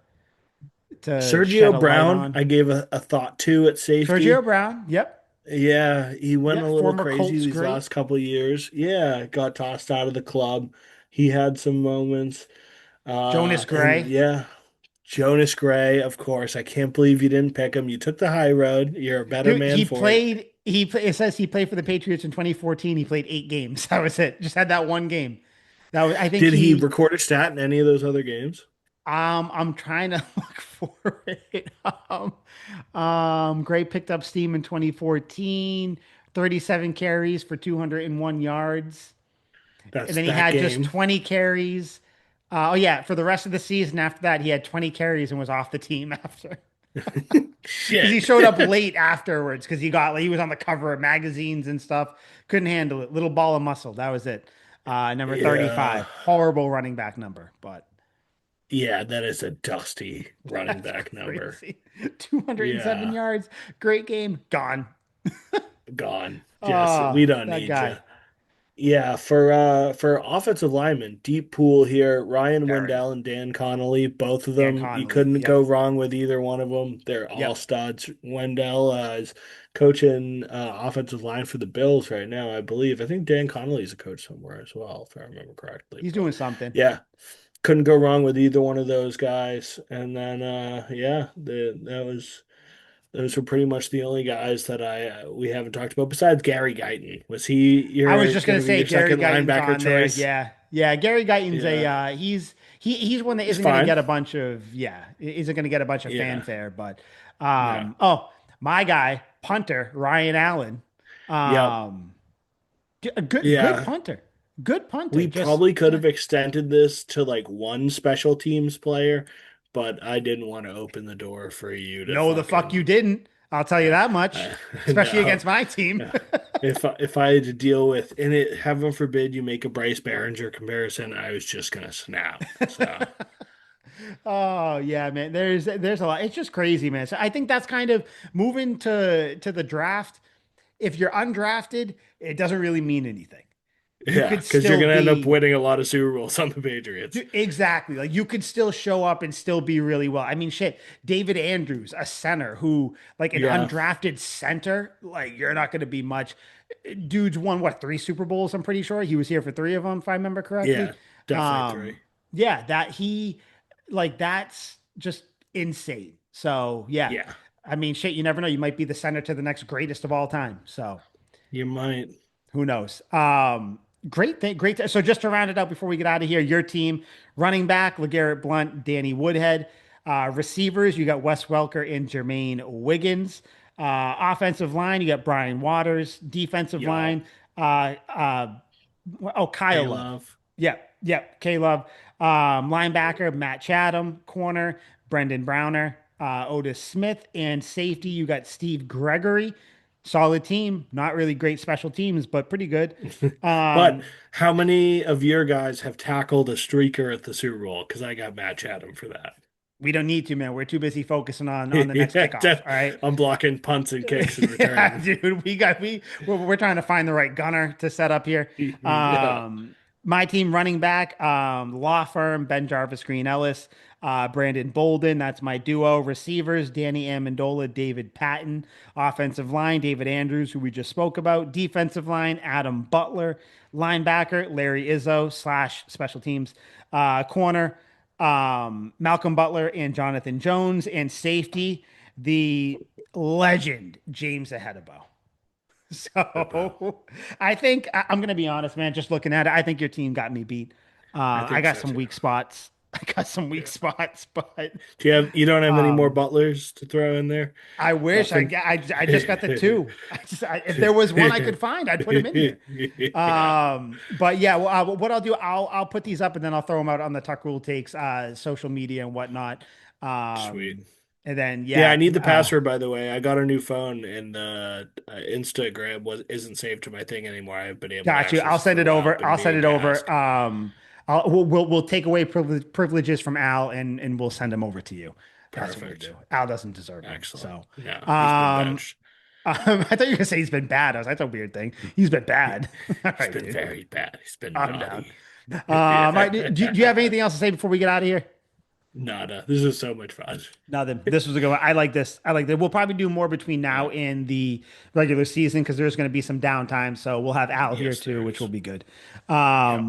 shed Sergio a light Brown, on? I gave a thought to at Sergio safety. Brown. Yep. Yeah, he went Yeah. a little Former crazy Colts these great. last couple of years. Yeah, got tossed out of the club. He had some moments. Jonas And Gray. yeah, Jonas Gray, of course. I can't believe you didn't pick him. You took the high road. You're a better Dude, man he for it. played. It says he played for the Patriots in 2014. He played 8 games. That was it. Just had that one game. That was. I think Did he he. record a stat in any of those other games? I'm trying to look for it. Gray picked up steam in 2014. 37 carries for 201 yards, and That's then he that had just game. 20 carries. Oh yeah, for the rest of the season after that, he had 20 carries and was off the team after. Because he Shit. showed up late afterwards because he was on the cover of magazines and stuff. Couldn't handle it. Little ball of muscle. That was it. Number Yeah. 35. Horrible running back number, but Yeah, that is a dusty running that's back number. crazy. 207 Yeah, yards. Great game. Gone. gone. Yes, Oh, we don't that need you. guy. Yeah, for offensive linemen, deep pool here. Ryan Very. Wendell and Dan Connolly, both of Dan them. You Connolly. couldn't go Yep. wrong with either one of them. They're all Yep. studs. Wendell is coaching offensive line for the Bills right now, I believe. I think Dan Connolly's a coach somewhere as well, if I remember correctly. He's But doing something. yeah, couldn't go wrong with either one of those guys. And then yeah, that was those were pretty much the only guys that I we haven't talked about besides Gary Guyton. Was he I was your just going gonna to be say your Gary second Guyton's linebacker on there. choice? Yeah, yeah. Gary Guyton's a Yeah, he's one that he's isn't gonna fine. get a bunch of isn't gonna get a bunch of Yeah, fanfare. But yeah, oh my guy punter Ryan Allen, yep, um a good yeah. punter, good punter. We Just probably could yeah. have extended this to like one special teams player, but I didn't want to open the door for you to No, the fuck you fucking didn't. I'll tell you yeah. that much, especially No, against my team. yeah. If I had to deal with and it, heaven forbid, you make a Bryce Behringer comparison, I was just gonna snap. So Oh yeah, man. There's a lot. It's just crazy, man. So I think that's kind of moving to the draft. If you're undrafted, it doesn't really mean anything. You yeah, could because you're still gonna end up be winning a lot of Super Bowls on the Patriots. exactly like you could still show up and still be really well. I mean, shit, David Andrews, a center who like an Yeah, undrafted center, like you're not going to be much. Dude's won what 3 Super Bowls? I'm pretty sure he was here for 3 of them, if I remember correctly. yeah, definitely three. Yeah, that he like that's just insane. So yeah, Yeah, I mean, shit, you never know. You might be the center to the next greatest of all time. So you might. who knows? Great thing, great. So just to round it out before we get out of here, your team running back, LeGarrette Blunt, Danny Woodhead. Receivers, you got Wes Welker and Jermaine Wiggins. Offensive line, you got Brian Waters. Defensive Y'all. line, uh, Kyle Hey, Love. love. Yep, yep, K Love. Linebacker, Matt Chatham. Corner, Brendan Browner. Otis Smith. And safety, you got Steve Gregory. Solid team. Not really great special teams, but pretty good. But Um, how many of your guys have tackled a streaker at the Super Bowl? Because I got Matt Chatham for that. we don't need to, man. We're too busy focusing on the next Yeah, kickoff. All right. I'm blocking punts and kicks in Yeah, return. dude, we're trying to find the right gunner to set up here. Yeah, My team running back, law firm, Ben Jarvis, Green Ellis, Brandon Bolden. That's my duo. Receivers, Danny Amendola, David Patton. Offensive line, David Andrews, who we just spoke about. Defensive line, Adam Butler. Linebacker, Larry Izzo slash special teams. Corner, Malcolm Butler and Jonathan Jones. And safety, the legend, James Ahedebo. Bobo. So I think I'm going to be honest, man. Just looking at it, I think your team got me beat. I I think got so some too. weak spots. I got some weak Yeah. spots, but You don't have any more um, butlers to throw in there? I wish Nothing. I just got the two. If there was one I could find, I'd put him in here. Yeah, But yeah, well, what I'll do, I'll put these up and then I'll throw them out on the Tuck Rule Takes social media and whatnot. sweet. And then Yeah, I yeah, need the password by the way. I got a new phone and Instagram was isn't saved to my thing anymore. I haven't been able to got you. access I'll it send for a it while. over. Been I'll send meaning it to over. ask. We'll take away privileges from Al and we'll send them over to you. That's what we'll Perfect. do. Al doesn't deserve them. Excellent. So, No, he's been um, benched. I thought you were gonna say he's been bad. That's a weird thing. He's been bad. All He's right, been dude. very bad. He's been I'm down. naughty. All right, do you have anything else to say before we get out of here? Nada. This is so much fun. Nothing. This was a good one. I like this. I like that. We'll probably do more between now Yeah. and the regular season because there's going to be some downtime. So we'll have Al here Yes, too, there which will is. be good. Yep.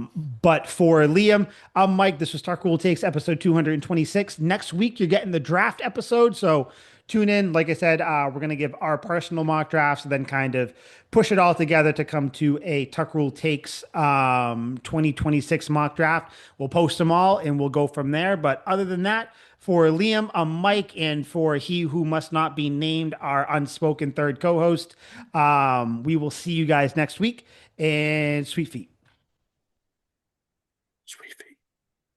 But for Liam, I'm Mike. This was Star Cool Takes episode 226. Next week, you're getting the draft episode. So tune in. Like I said, we're going to give our personal mock drafts and then kind of push it all together to come to a Tuck Rule Takes 2026 mock draft. We'll post them all and we'll go from there. But other than that, for Liam, I'm Mike, and for he who must not be named, our unspoken third co-host, we will see you guys next week. And sweet feet. Sweet.